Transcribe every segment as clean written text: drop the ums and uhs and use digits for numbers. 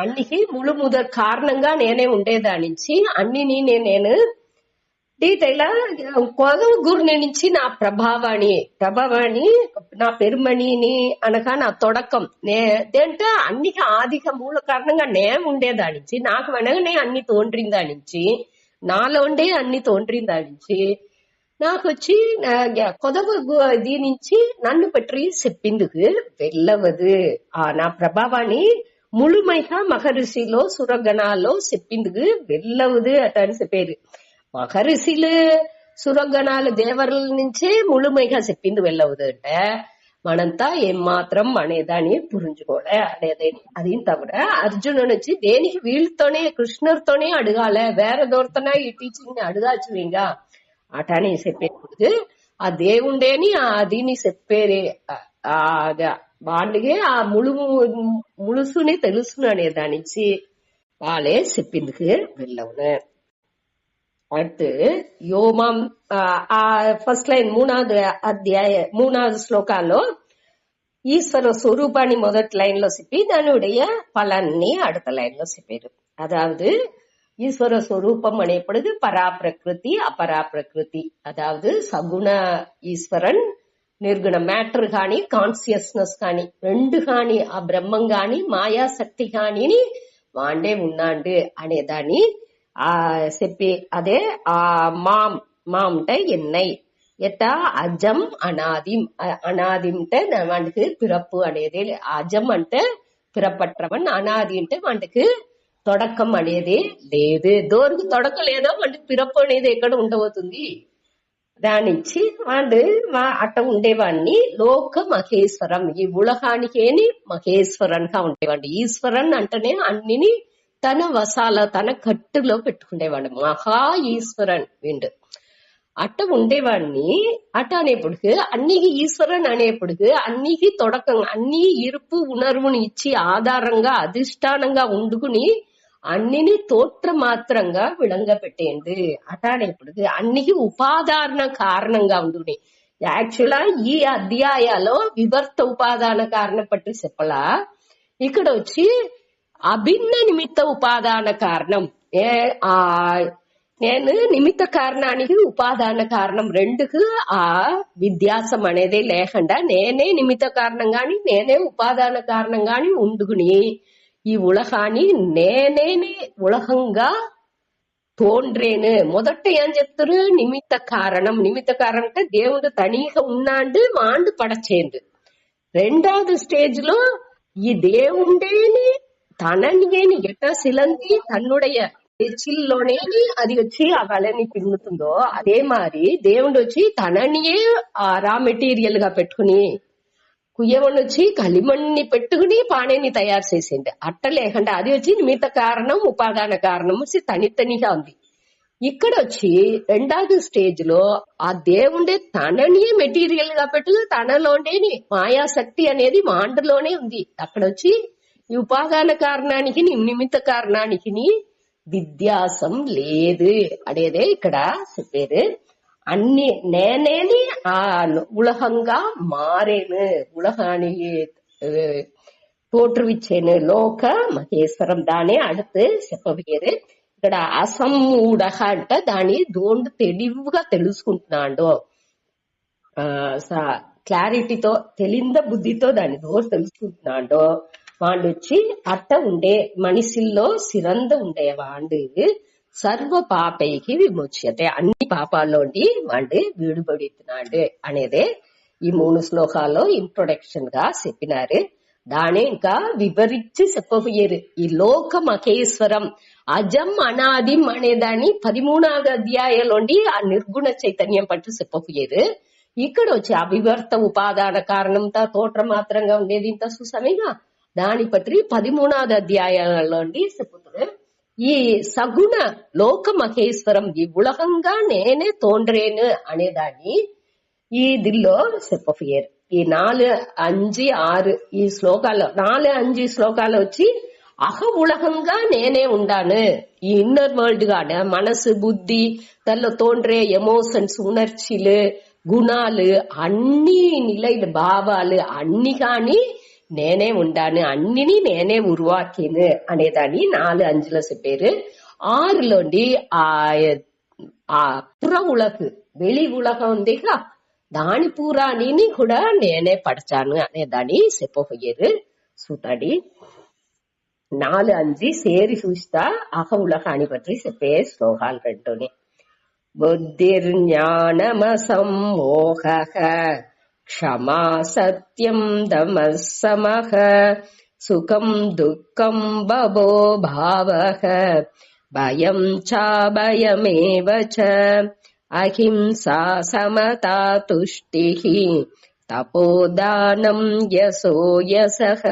అన్నికి ములు ముదర్ కారణంగా నేనే ఉండేదానించి అన్నిని నేను డీటెయిల్ కొదవ గురుని నుంచి నా ప్రభావాన్ని నా పెరుమణిని అనగా నా తొడకం దేంటే అన్నికి ఆదిక మూల కారణంగా నేను ఉండేదానించి నాకు వెనగనే అన్ని తోండ్రిందానించి నాలోండే అన్ని తోండ్రిందానించి నాకు వచ్చి కొదవ దీనించి నన్ను పற்றி చెప్పిందుకు వెళ్ళవదు నా ప్రభావాన్ని ముழுமைగా మహర్షిలో సురగణాల్లో చెప్పిందుకు వెళ్ళవదు అటని చెప్పేది. మహర్షిలు సురగణాలు దేవరుల నుంచే ముழுமைగా చెప్పింది వెళ్ళవదు అంటే మనంతా ఏం మాత్రం అనేదాన్ని పురించుకోలే అనేది. అది తవిర అర్జునుడు వచ్చి దేనికి వీళ్ళతోనే కృష్ణుడితోనే అడగాలే వేరే దోరతోనే ఈ టీచింగ్ అడగాల్సిందిగా అటని చెప్పేది. ఆ దేవుండేని దీన్ని చెప్పేది వాళ్ళకి ఆ ముಳುసుని తెలుసును అనే దానించి వాళ్ళే చెప్పిందుకు వెళ్ళవును. அடுத்து யோமாம் ఫస్ట్ లైన్ 3வது శ్లోకాల్లో ఈశ్వర స్వరూపాన్ని మొదటి లైన్ లో చెప్పి దానిடைய பலனை அடுத்த லைன்ல చెప్పారు. அதாவது ஈஸ்வர ஸ்வரூபம் అనేప్పటికి பராபிரகிருதி அபராபிரகிருதி, அதாவது சகுண ஈஸ்வரன் నిర్గుణ మ్యాటర్ గాని కాన్షియస్నెస్ గాని రెండు గాని ఆ బ్రహ్మం గాని మాయాశక్తి గాని వాండే ఉన్నాండు అనేదాన్ని చెప్పి అదే మాం అంటే ఎన్నై ఎట్టా అజం అనాది అంటే వాటికి పిరప్పు అనేది. అజం అంటే పిరపట్రవన్, అనాది అంటే వాటికి తొడకం అనేది లేదు. దోరికి తొడక లేదో వాటికి పిరప్పు అనేది ఎక్కడ ఉండబోతుంది. దానిచ్చి వాడు అట్ట ఉండేవాడిని లోక మహేశ్వరం, ఈ ఉలగానికేని మహేశ్వరన్గా ఉండేవాడు. ఈశ్వరన్ అంటేనే అన్నిని తన వసాల తన కట్టులో పెట్టుకునేవాడు, మహా ఈశ్వరన్ విండు అట్ట ఉండేవాడిని. అట్ట అనేప్పటికి అన్నికి ఈశ్వరన్ అనేప్పటికి అన్నికి తొడకం అన్ని ఇరుపు ఉణర్వుని ఇచ్చి ఆధారంగా అధిష్టానంగా ఉండుకుని అన్నిని తోట్ర మాత్రంగా విడంగా పెట్టేయండి. అట్ట అనేప్పటికి అన్నికి ఉపాదాన కారణంగా ఉండుకుని. యాక్చువల్గా ఈ అధ్యాయాలో వివర్త ఉపాదాన కారణం పట్టి చెప్పలా, ఇక్కడ వచ్చి అభిన్న నిమిత్త ఉపాదాన కారణం. నేను నిమిత్త కారణానికి ఉపాదాన కారణం రెండుకు ఆ వ్యత్యాసం అనేది లేకుండా నేనే నిమిత్త కారణం గాని నేనే ఉపాదాన కారణం గాని ఉండుకుని ఈ ఉలగాని నేనే ఉలగంగా తోండ్రేను. మొదట ఏం చెప్తారు, నిమిత్త కారణం. నిమిత్త కారణం అంటే దేవుడు తనీగా ఉన్నాండు మాండు పడచేండు. రెండవది స్టేజ్ లో ఈ దేవుండేని తనని ఎట్ట సిలంది తన్నుடைய చిల్లోనే అది వచ్చి ఆ వలని పిన్నుతుందో అదే మరి దేవుడు వచ్చి తననియే ఆ రా మెటీరియల్ గా పెట్టుకుని కుయ్యమని వచ్చి కలిమణ్ణి పెట్టుకుని పాణిని తయారు చేసింది. అట్ట లేకుండా అది వచ్చి నిమిత్త కారణం ఉపాదాన కారణం వచ్చి తనిగా ఉంది. ఇక్కడ వచ్చి రెండవది స్టేజ్ లో ఆ దేవుండే తననియే మెటీరియల్ గా పెట్టుకు తనలోనే మాయాశక్తి అనేది మాండలోనే ఉంది. అక్కడ వచ్చి ఈ ఉపాదాన కారణానికి నిమిత్త కారణానికి వ్యత్యాసం లేదు అనేదే ఇక్కడ చెప్పేది. అన్ని నేనేని ఆ ఉలగంగా మారేను, ఉలగానికి తోற்றுவிச்சேன்னு లోక మహేశ్వరం. దాని அடுத்து చెప్పబోయేది ఇక్కడ అసమ్మూఢ అంటే దాని దోండు తెలివిగా తెలుసుకుంటున్నాడు, క్లారిటీతో తెలింద బుద్ధితో దాని దోడు తెలుసుకుంటున్నాడు. వాడు వచ్చి అట్ట ఉండే మనిషిల్లో సిరంద ఉండేవాడు సర్వ పాపైకి విమోచ్యతే, అన్ని పాపాల్లోండి వాడు వీడుబడుతున్నాడు అనేదే ఈ 3 శ్లోకాల్లో ఇంట్రొడక్షన్ గా చెప్పినారు. దాని ఇంకా వివరించి చెప్పబోయేరు. ఈ లోక మహేశ్వరం అజం అనాదిం అనేదాన్ని 13వ అధ్యాయంలోండి ఆ నిర్గుణ చైతన్యం పట్టు చెప్పబోయేరు. ఇక్కడ వచ్చి అవివర్త ఉపాదాన కారణంతో తోట్ర మాత్రంగా ఉండేది ఇంత సుసమిగా దాని పற்றி 13వ అధ్యాయంలోండి చెప్పుతారు. ఈ సగుణ లోక మహేశ్వరం ఈ ఉలగంగా నేనే తోండ్రేను అనేదాన్ని ఈ దిల్లో చెప్పబోయేరు. ఈ 4, 5, 6 ఈ శ్లోకాల్లో 4, 5 శ్లోకాలు వచ్చి అహ ఉలగంగా నేనే ఉండాను. ఈ ఇన్నర్ వరల్డ్ గానే మనసు బుద్ధి దానిలో తోండ్రే ఎమోషన్స్ ఉணர்ச்சிలు గుణాలు అన్ని నిలైలు భావాలు అన్ని కాని నేనే ఉండాను, అన్నిని నేనే ఉరువాకిను అనేదాన్ని 4-5లో చెప్పారు. 6లోండి ఆ పుற ఉలగు வெளி உலகம் ఉందిగా దాని పూరాని కూడా నేనే పడచాను అనేదాన్ని చెప్పబోయారు. చూడండి 4-5 సేరి చూస్తా అహ ఉలగాని పற்றி చెప్పే శ్లోకాలు రెండుని. బుద్ధిర్జ్ఞానమసమ్మోహ క్షమా సత్యం దమః సమః సుఖం దుఃఖం భవో భావః భయం చాభయమేవ చ అహింసా సమతా తుష్టిః తపోదానం యశో యశః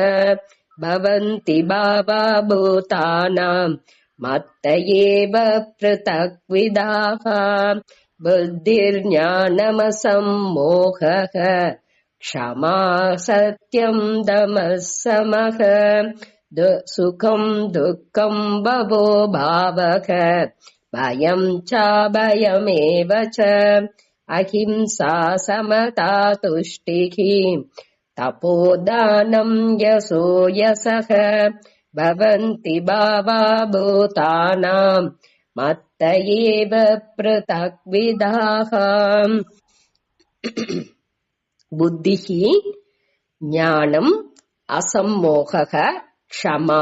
భవంతి భావా భూతానాం మత్త ఏవ పృథక్ విదాః. బుద్ధిర్జ్ఞానమసమ్మోహః క్షమా సత్యం దమః సమః సుఖం దుఃఖం భవో భావః భయం చాభయమేవ చ అహింసా సమతా తుష్టిః తపోదానం యశో యశః భవంతి భావా భూతానాం మత్త ఏవ పృథక్ విదాః. బుద్ధిః జ్ఞానం అసమ్మోహః క్షమా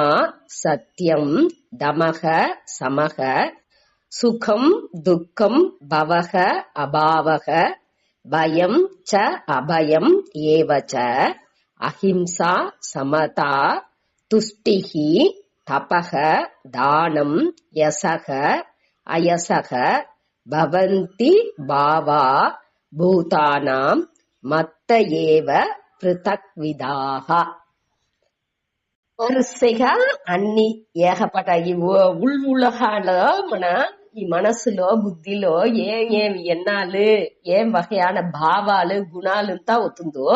సత్యం దమః సమః సుఖం దుఃఖం భవః అభావః భయం చ అభయం ఏవ చ అహింసా సమతా తుష్టిః తపః దానం యశః అయశః భవంతి భావా భూతానాం మత్త ఏవ పృథక్ విదాః. వరుసగా అన్ని ఏకపట ఈ ఉள்உலகாలో మన ఈ మనసులో బుద్ధిలో ఏం ఎన్నాళ్ళు ఏం వகையான భావాలు గుణాలంతా అవుతుందో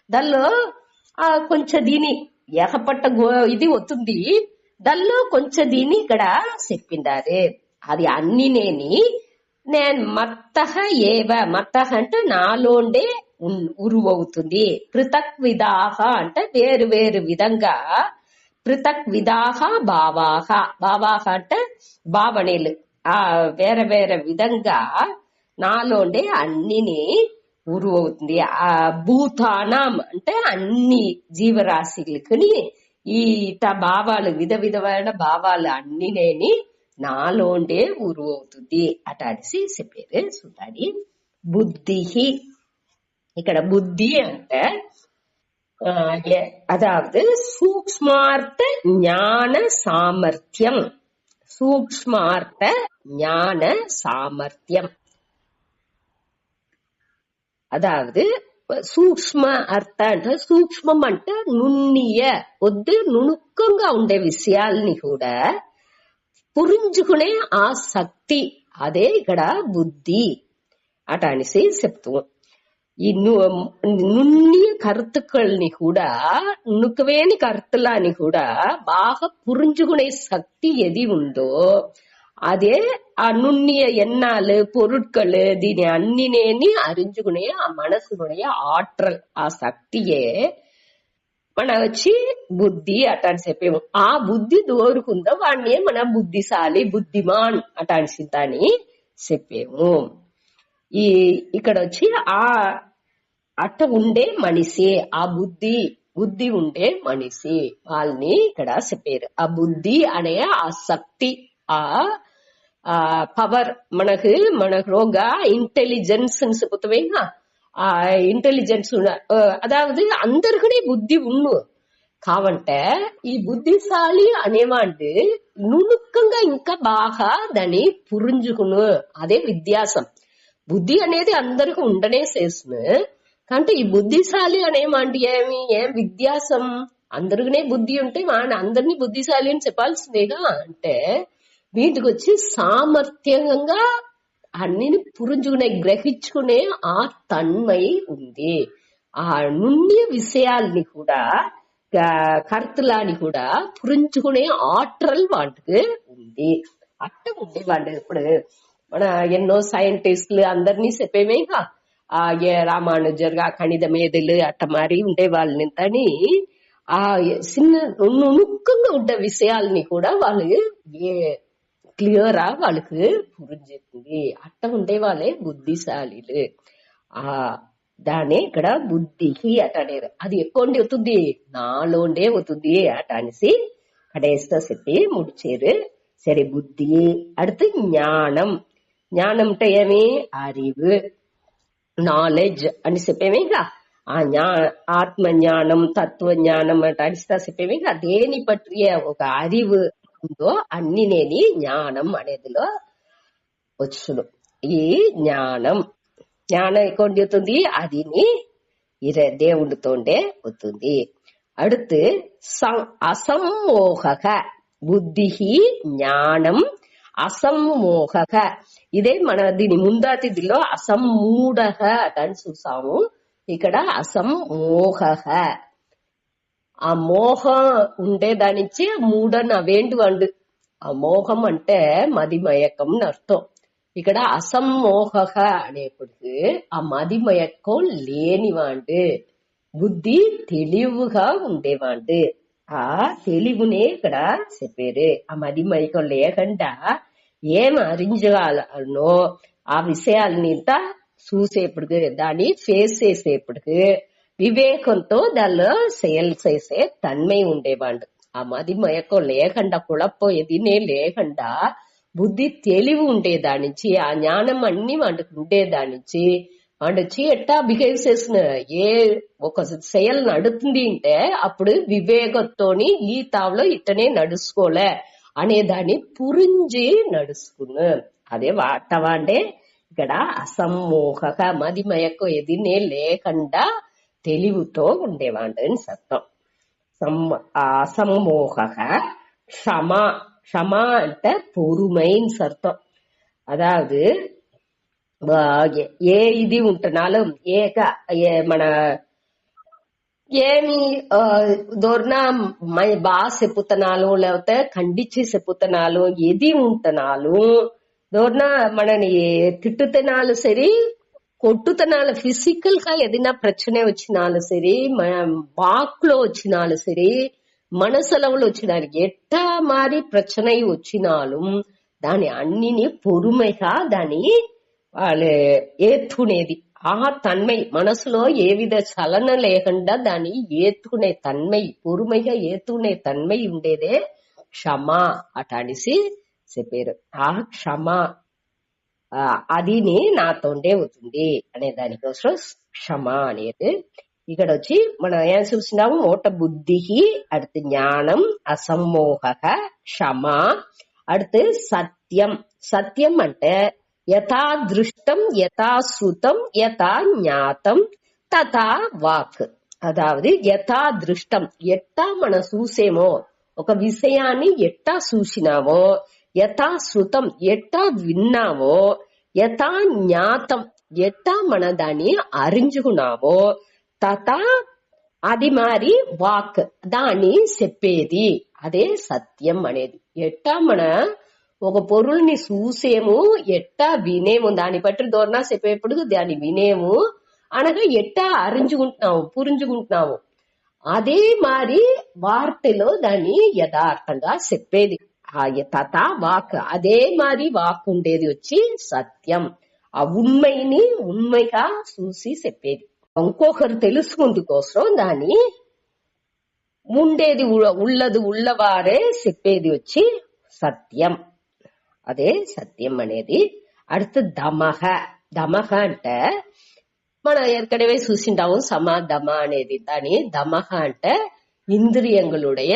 దానిలో కొంచెం దీని ఏకపట్ట ఇది అవుతుంది. దానిలో కొంచెం దీని ఇక్కడ చెప్పిండారు. అది అన్ని నేను మత్తః ఏవ మత్తః అంటే నాలోండే ఉరువవుతుంది. పృథక్ విదాహ అంటే వేరు వేరు విధంగా. పృథక్ విదాహ భావాహ భావాహ అంటే భావనలు వేరే వేరే విధంగా నాలోండే అన్నిని ఉరువవుతుంది. ఆ భూతానం అంటే అన్ని జీవరాశులకి ఈ భావాలు విధమైన భావాలు అన్నినేని నాలోండే ఉరువవుతుంది అట అనేసి చెప్పారు. చూడాలి బుద్ధి ఇక్కడ బుద్ధి అంటే அதாவது சூக்ஷ்மார்த்த ஞான சாமர்த்தியம். சூக்ஷ்மார்த்த ஞான சாமர்த்தியம் அதாவது సూక్ష్మ అర్థ అంటే సూక్ష్మం అంటే నున్నియ వద్దు నుణుక్కంగా ఉండే విషయాల్ని కూడా పురించుకునే ఆ శక్తి అదే ఇక్కడ బుద్ధి అట అనేసి చెప్తాం. ఈ నున్నియ కర్తుకల్ని కూడా నునుకవేని కర్తులని కూడా బాగా పురించుకునే శక్తి ఏది ఉందో అదే ఆ నున్నియ ఎన్నాలు పొరుட்கள் దీని అన్నినేని అరించుకునే ఆ మనసునుடைய ఆట్రల్ ఆ శక్తియే మన వచ్చి బుద్ధి అట అని చెప్పేము. ఆ బుద్ధి దోరుకుందో వాడిని మన బుద్ధిశాలి బుద్ధిమాన్ అట అని చెప్పేము. ఈ ఇక్కడ వచ్చి ఆ అట్ట ఉండే మనిషి ఆ బుద్ధి ఉండే మనిషి వాళ్ళని ఇక్కడ చెప్పారు. ఆ బుద్ధి అనే ఆ శక్తి ఆ పవర్ మనకు ரோக ఇంటెలిజెన్స్ చెప్తావేగా ఆ ఇంటెలిజెన్స్ అదాவது అందరికీ బుద్ధి ఉన్ను కావంటే ఈ బుద్ధిశాలి అనేవాడు నునుక్కంగా ఇంకా బాగా దాన్ని పురించుకును అదే విద్యాసం. బుద్ధి అనేది అందరికి ఉండనే చేస్తును కంటే ఈ బుద్ధిశాలి అనేమాంటి ఏం విద్యాసం అందరికనే బుద్ధి ఉంటే అందరినీ బుద్ధిశాలి అని చెప్పాల్సిందేగా. అంటే వీటికి వచ్చి సామర్థ్యంగా అన్నిని పురించుకునే గ్రహించుకునే ఆ తన్మై ఉంది. ఆ నుండి విషయాల్ని కూడా కర్తలాని కూడా పురించుకునే ఆట్రల్ వాటికి ఉంది. అట్ట ఉండేవాళ్ళు ఇప్పుడు మన ఎన్నో సైంటిస్టులు అందరినీ చెప్పేమేగా ఏ రామానుజర్ గణిత మేధలు అట్ట మరి ఉండే వాళ్ళని ఆ చిన్న నుణుక్కంగా ఉండే విషయాల్ని కూడా వాళ్ళు క్లియరా వాళ్ళకి పురించేస్తుంది. అట్ట ఉండే వాళ్ళే బుద్ధిశాలిలు. ఆ దాన్ని ఇక్కడ బుద్ధికి అట అనేది. అది ఎక్కువ అవుతుంది, నాలోండే అవుతుంది అట అనేసి కడేస్తా చెప్పి ముడిచేరు. సరే బుద్ధి அடுத்து జ్ఞానం. జ్ఞానం అంటే ఏమి? அறிவு, నాలెడ్జ్ అని చెప్పేమేగా. ఆ ఆత్మ జ్ఞానం, తత్వ జ్ఞానం అంటే అడిస్తా చెప్పేమేగా. దేని పట్టియ ఒక அறிவு ఉందో అన్ని నేని జ్ఞానం అనేదిలో వచ్చును. ఈ జ్ఞానం ఎక్కువ అవుతుంది, అదిని దేవుడితోండే అవుతుంది. அடுத்து అసమ్మోహక బుద్ధి జ్ఞానం అసమ్మోహక. ఇదే మన దీని ముందాతిథిలో అసమ్మూఢక అని చూసాము. ఇక్కడ అసమ్మోహక. ఆ మోహం ఉండేదానిచ్చి మూఢన వేండు వండు. ఆ మోహం అంటే మదిమయకం అని అర్థం. ఇక్కడ అసమ్మోహక అనేప్పటికి ఆ మదిమయకం లేనివాడు, బుద్ధి తెలివుగా ఉండేవాడు. ఆ తెలివునే ఇక్కడ చెప్పారు. ఆ మదిమయకం లేకుండా ఏం అరించగలనో ఆ విషయాలని చూసేప్పటికి, దాన్ని ఫేస్ చేసేప్పటికి వివేకంతో దానిలో సేల్ చేసే తన్మై ఉండేవాడు. ఆ మదిమయకం లేకుండా, కుழப்பம் ఎదినే లేకుండా బుద్ధి తెలివి ఉండేదానించి, ఆ జ్ఞానం అన్ని వాడికి ఉండేదానించి వాడొచ్చి ఎట్టా బిహేవ్ చేసిన ఏ ఒక செயல் నడుతుంది అంటే అప్పుడు వివేకంతోని ఈ తావులో ఇట్టనే నడుచుకోలే అనేదాన్ని పురించి నడుచుకున్న. అదే వాటవాండే ఇక్కడ అసమ్మోహక, మదిమయకం ఎదినే లేకుండా తెలివితో ఉండేవాడు అని అర్థం. అసమ్మోహక. క్షమ. క్షమ అంటే பொறுமைன்னு అర్థం. அதாவது ఏ ఇది ఉంటున్నాலும் మన ఏమి దొరనా బాగా చెప్పుతున్నాను, లేకపోతే ఖండించి చెప్పుతున్నాను, ఏది ఉంటున్నాను దొరనా మనని తిట్టుతున్నాలు సరి, కొట్టుతనాలు ఫిజికల్ గా ఏదైనా ప్రச்சனை వచ్చినాలు సరి, వాక్లో వచ్చినాలు సరి, మనసలవులు వచ్చినారు, ఎట్టా మారి ప్రச்சனை వచ్చినాலும் దాని అన్నిని పొరుமைగా దాని వాళ్ళు ఏత్తుకునేది. ఆ తన్మై మనసులో ఏ విధ చలన లేకుండా దాన్ని ఏత్తుకునే తన్మై, పొరుமைగా ఏత్తుకునే తన్మై ఉండేదే క్షమ అట అనేసి చెప్పారు. ఆ క్షమ అదిని నాతోండే అవుతుంది అనే దానికోసం క్షమ అనేది. ఇక్కడ వచ్చి మనం ఏం చూసినాము? మోట బుద్ధి, அடுத்து జ్ఞానం, అసమ్మోహక, క్షమ, அடுத்து సత్యం. సత్యం అంటే యథా దృష్టం, యథా శ్రుతం, యథా జ్ఞాతం, తథా వాక్. అదావది యథా దృష్టం, ఎట్టా మనం చూసేమో ఒక విషయాన్ని ఎట్టా చూసినామో, యథా శ్రుతం ఎట్టా విన్నామో, యథా జ్ఞాతం ఎట్టా మన దాన్ని అరించుకున్నామో, తథా అది మారి వాక్ దాన్ని చెప్పేది. అదే సత్యం అనేది. ఎట్టా మన ఒక పొరుల్ని చూసేము, ఎట్టా వినేము, దాన్ని బట్టి దోరణ చెప్పేప్పుడు దాన్ని వినేము అనగా ఎట్టా అరించుకుంటున్నాము, పురించుకుంటున్నాము, అదే మారి వార్తలో దాన్ని యథార్థంగా చెప్పేది. ఆ తథా వాక్, అదే మారి వాక్ ఉండేది వచ్చి సత్యం. ఆ ఉண்மைని ఉண்மைగా చూసి చెప్పేది. ఇంకొకరు తెలుసుకుందు కోసం దాన్ని ఉండేది ఉల్లది ఉల్లవారే చెప్పేది వచ్చి సత్యం. అదే సత్యం అనేది. அடுத்து దమహ. దమహ అంటే మనం ఏற்கனவே చూసింటాము సమాధమ అనేది. దాని దమహ అంటే ఇంద్రియங்களுடைய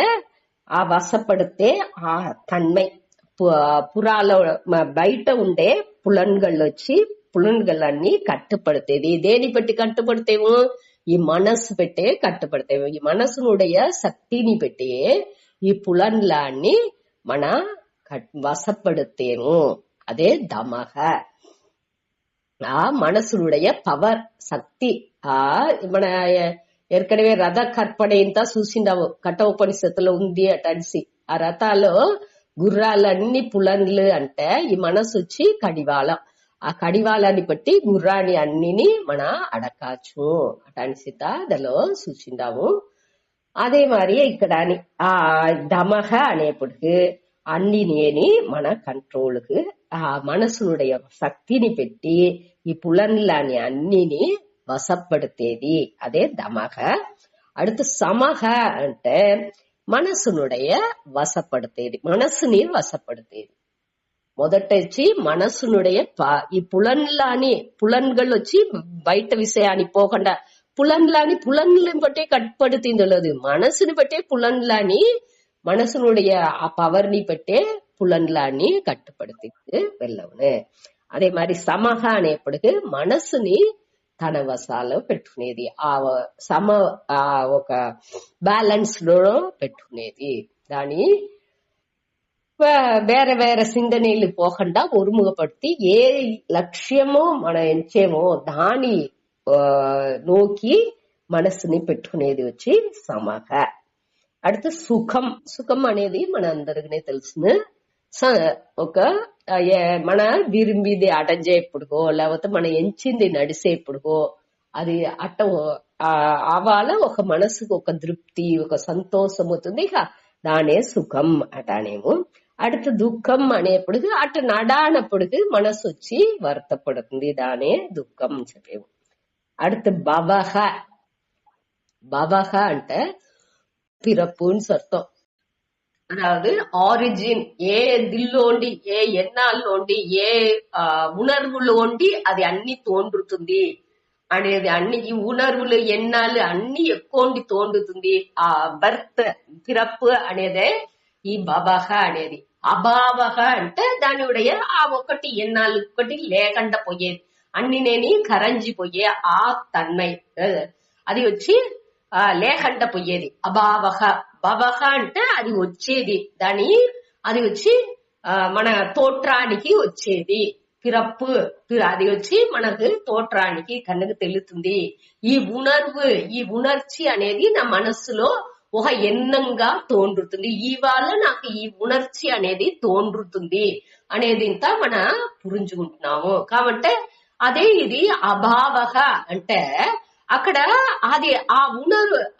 ఆ వశப்படுతే ఆ తన్మై. పురాలో బయట ఉండే పులన్கள் వచ్చి పులన్களన్నీ కట్టుపడుతేది. దేని పెట్టి కట్టుపడితేమో ఈ మనసు పెట్టే కట్టుపడితేమో. ఈ మనసునుடைய శక్తిని పెట్టి ఈ పులన్లాన్ని మన వశப்படுத்தேமோ. అదే దమహ. ఆ మనసునుடைய పవర్, శక్తి. ఆ మన ఏற்கனவே రథ కర్పణంత చూసిండావు, కఠోపనిషత్తులో ఉంది అటన్సి. ఆ రథాలో గుర్రాలన్నీ పులన్లు అంటే ఈ మనసు వచ్చి కడివాళం. ఆ కడివాళాన్ని బట్టి గుర్రాన్ని అన్నిని మన అడకాచు అటన్సిత దాలో చూసిండాము. అదే మరి ఇక్కడ ఆ దమహ అనేప్పటికి అన్నినేని మన కంట్రోల్కు ఆ మనసునుடைய శక్తిని పెట్టి ఈ పులన్లని అన్నిని వశப்படுతేది అదే దమహ. அடுத்து సమహ అంటే మనసునుடைய వశப்படுతేది, మనసుని వశப்படுతేది. మొదట వచ్చి మనసునుடைய ఈ పులన్கள் వచ్చి బయట విషయాన్ని పోకుండా పులన్లని బట్టే కట్టుపడుతుందలేదు, మనసుని బట్టే పులన్లని మనసునుடைய ఆ పవర్ ని బట్టే పులన్లని కట్టుపడుతుంది వెళ్ళవును. అదే మరి సమహ అనేప్పటికీ మనసుని తన వశాలో పెట్టుకునేది, ఆ ఒక బ్యాలెన్స్ లో పెట్టుకునేది. దాని వేరే వేరే సింధనీళ్ళు పోకుండా ఒరుముగపడితే ఏ లక్ష్యమో మనం ఎంచేమో దాని నోకి మనసుని పెట్టుకునేది వచ్చి సమహ. அடுத்து సుఖం. సుఖం అనేది మన అందరికీ తెలిసిన ఒక మన విరింబిది అటంచేప్పుడుకో లేకపోతే మన ఎంచింది నడిసేప్పుడుకో అది అట్ట అవాల ఒక మనసుకు ఒక తృప్తి ఒక సంతోషం అవుతుంది, ఇక దానే సుఖం అటానేమో. அடுத்து దుఃఖం అనేప్పటికి అటు నడానప్పటికి మనసు వచ్చి వర్తపడుతుంది, దానే దుఃఖం చెప్పేము. அடுத்து భవహ. భవహ అంటే பிறப்புன்னு అర్థం. அதாவது ஆரிஜின் ఏ దిల్లోండి ఏ ఎన్నాళ్ళోండి ఏ ఉణర్వులోండి అది అన్ని తోండుతుంది అనేది, అన్ని ఈ ఉణర్వులు ఎన్నాళ్ళు అన్ని ఎక్కువండి తోండుతుంది. ఆ బర్త్ పిరప్పు అనేదే ఈ భవహ అనేది. అభావహ అంటే దానిuடைய ఆ ఒకటి ఎన్నాళ్ళు ఒకటి లేకుండా పోయేది, అన్ని నేని కరంజిపోయే ఆ తన్మై అది వచ్చి లేకుండా పోయేది అభావహ. భవహ అంటే అది వచ్చేది, అది వచ్చి మన తోట్రానికి వచ్చేది పిరప్పు, అది వచ్చి మనకు తోట్రానికి కన్నుకు తెలుస్తుంది. ఈ ఉణర్చి అనేది నా మనస్సులో ఒక ఎన్నంగా తోండుతుంది, ఇవాళ నాకు ఈ ఉణర్చి అనేది తోండుతుంది అనేది ఇంత మన పురించుకుంటున్నాము. కాబట్టి అదే ఇది అభావహ అంటే అక్కడ అది ఆ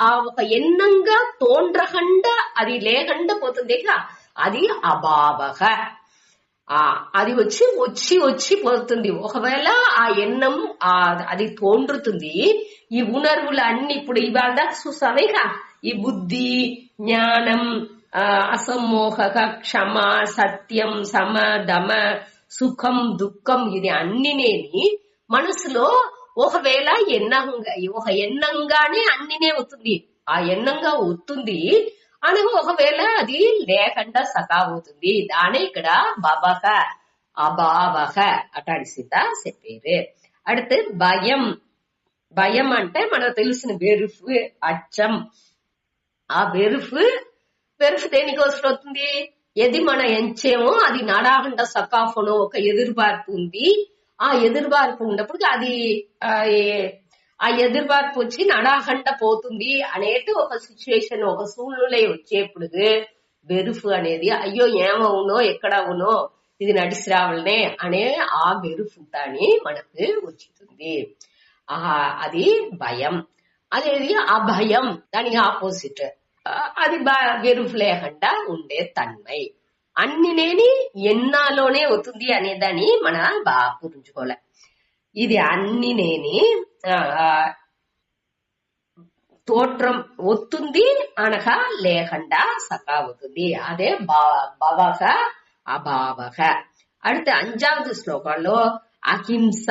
ఆ ఒక ఎన్నంగా తోండ్రకుండా అది లేకుండా పోతుంది, అది అభావహ. అది వచ్చి వచ్చి వచ్చి పోతుంది. ఒకవేళ ఆ ఎన్నం అది తోండ్రుతుంది, ఈ ఉణర్వులు అన్ని ఇప్పుడు ఇవాళ చూసామేక ఈ బుద్ధి జ్ఞానం అసమోహక క్షమ సత్యం సమ దమ సుఖం దుఃఖం ఇది అన్నినేని మనసులో ఒకవేళ ఒక ఎన్నంగానే అన్నినే అవుతుంది, ఆ ఎన్నంగా వస్తుంది అని ఒకవేళ అది లేకుండా సకావుతుంది, దానే ఇక్కడ భవహ అభావహ అటాడిసిత చెప్పేరు. அடுத்து భయం. భయం అంటే మనకు తెలిసిన వెరుపు అచ్చం. ఆ వెరుపు దేనికోసం వస్తుంది, ఏది మన ఎంచేమో అది నడాకుండా సకాఫను ఒక ఎదురుబార్పు ఉంది, ఆ ఎదురుబార్పు ఉన్నప్పుడు అది ఆ ఎదురుబార్పు వచ్చి నడాకంట పోతుంది అనేటి ఒక సిచ్యువేషన్ ఒక సూళ్ళులే వచ్చేప్పుడు వెరుపు అనేది అయ్యో ఏమవునో ఎక్కడ అవునో ఇది నడిచి రావాలనే అనే ఆ వెరుపు అని మనకు వచ్చుతుంది. అది భయం. అదేది అభయం దానికి ఆపోజిట్, అది వెరుపు లేకుండా ఉండే తన్మై. అన్ని నేని ఎన్నాలోనే అవుతుంది అనేదాన్ని మన బాగా పురించుకోలే. ఇది అన్ని నేని తోట్రం ఒత్తుంది అనగా లేకుండా సకావుతుంది, అదే భవహ అభావహ. அடுத்து 5வது శ్లోకంలో అహింస.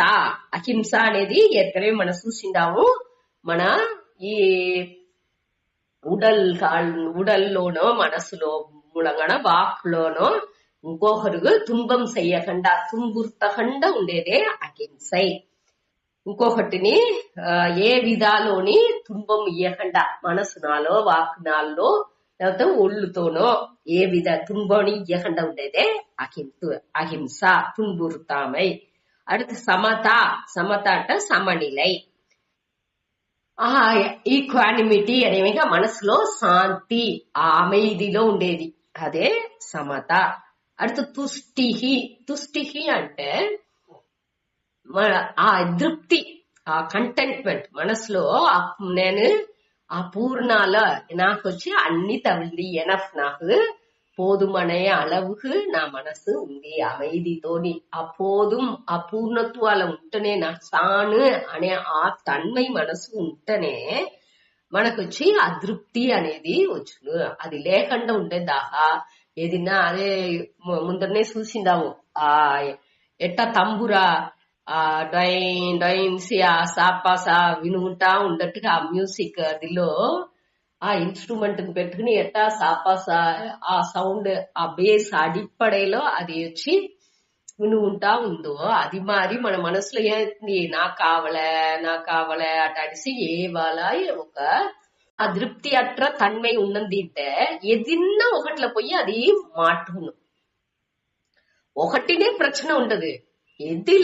అహింస అనేది ఏற்கனவே మనం చూసిందాము. మన ఈ ఉడల్లోనో మనసులో మూలంగా వాక్లోనో ఇంకొకరు తుంబం చెయ్యకుండా తుంగుర్తకుండా ఉండేదే అహింసై. ఇంకొకటిని ఏ విధాలోని తుంబం ఇయ్యకుండా మనసునాలో వాక్నాల్లో లేకపోతే ఒళ్ళుతోనో ఏ విధ తుంబని ఇయ్యకుండా ఉండేదే అహింస తుంగుర్తామై. அடுத்து సమత. సమత అంటే సమనిలై, ఈక్వానిమిటీ అనేవి మనసులో శాంతి அமைதிలో ఉండేది, అదే సమత. அடுத்து తుష్టిహి. తుష్టిహి అంటే ఆ తృప్తి ఆ కంటెంట్మెంట్ మనసులో నేను ఆ పూర్ణాల నాకొచ్చి అన్ని తగిలి ఎనఫ్ నాకు పోదుమనే அளவுக்கு నా మనసు ఉంది அமைதிతోని ఆ పోదుం ఆ పూర్ణత్వాల ఉంటేనే నా సాను అనే ఆ తన్మై మనసు ఉంటేనే మనకొచ్చి అతృప్తి అనేది వచ్చును. అది లేకుండా ఉండేదాకా ఏదిన్నా అదే ముందరనే చూసిందాము ఆ ఎట్ట తంబురా ఆ డైన్ డైన్సి ఆ సాపాసా వినుకుంటా ఉండట్టుగా ఆ మ్యూజిక్ అదిలో ఆ ఇన్స్ట్రుమెంట్ పెట్టుకుని ఎట్టా సాపాసా ఆ సౌండ్ ఆ బేస్ అడిப்படைలో అది వచ్చి వినుకుంటా ఉందో అది మారి మన మనసులో ఏంటి నాకు కావలే అట అడిసి ఏవాల ఒక அதிருப்தி அற்ற தன்மை ఉన్నదింటే ఏదిన్నా ఒకట్ల పోయి అది మాటును ఒకటినే ప్రశ్న ఉండదు ఏది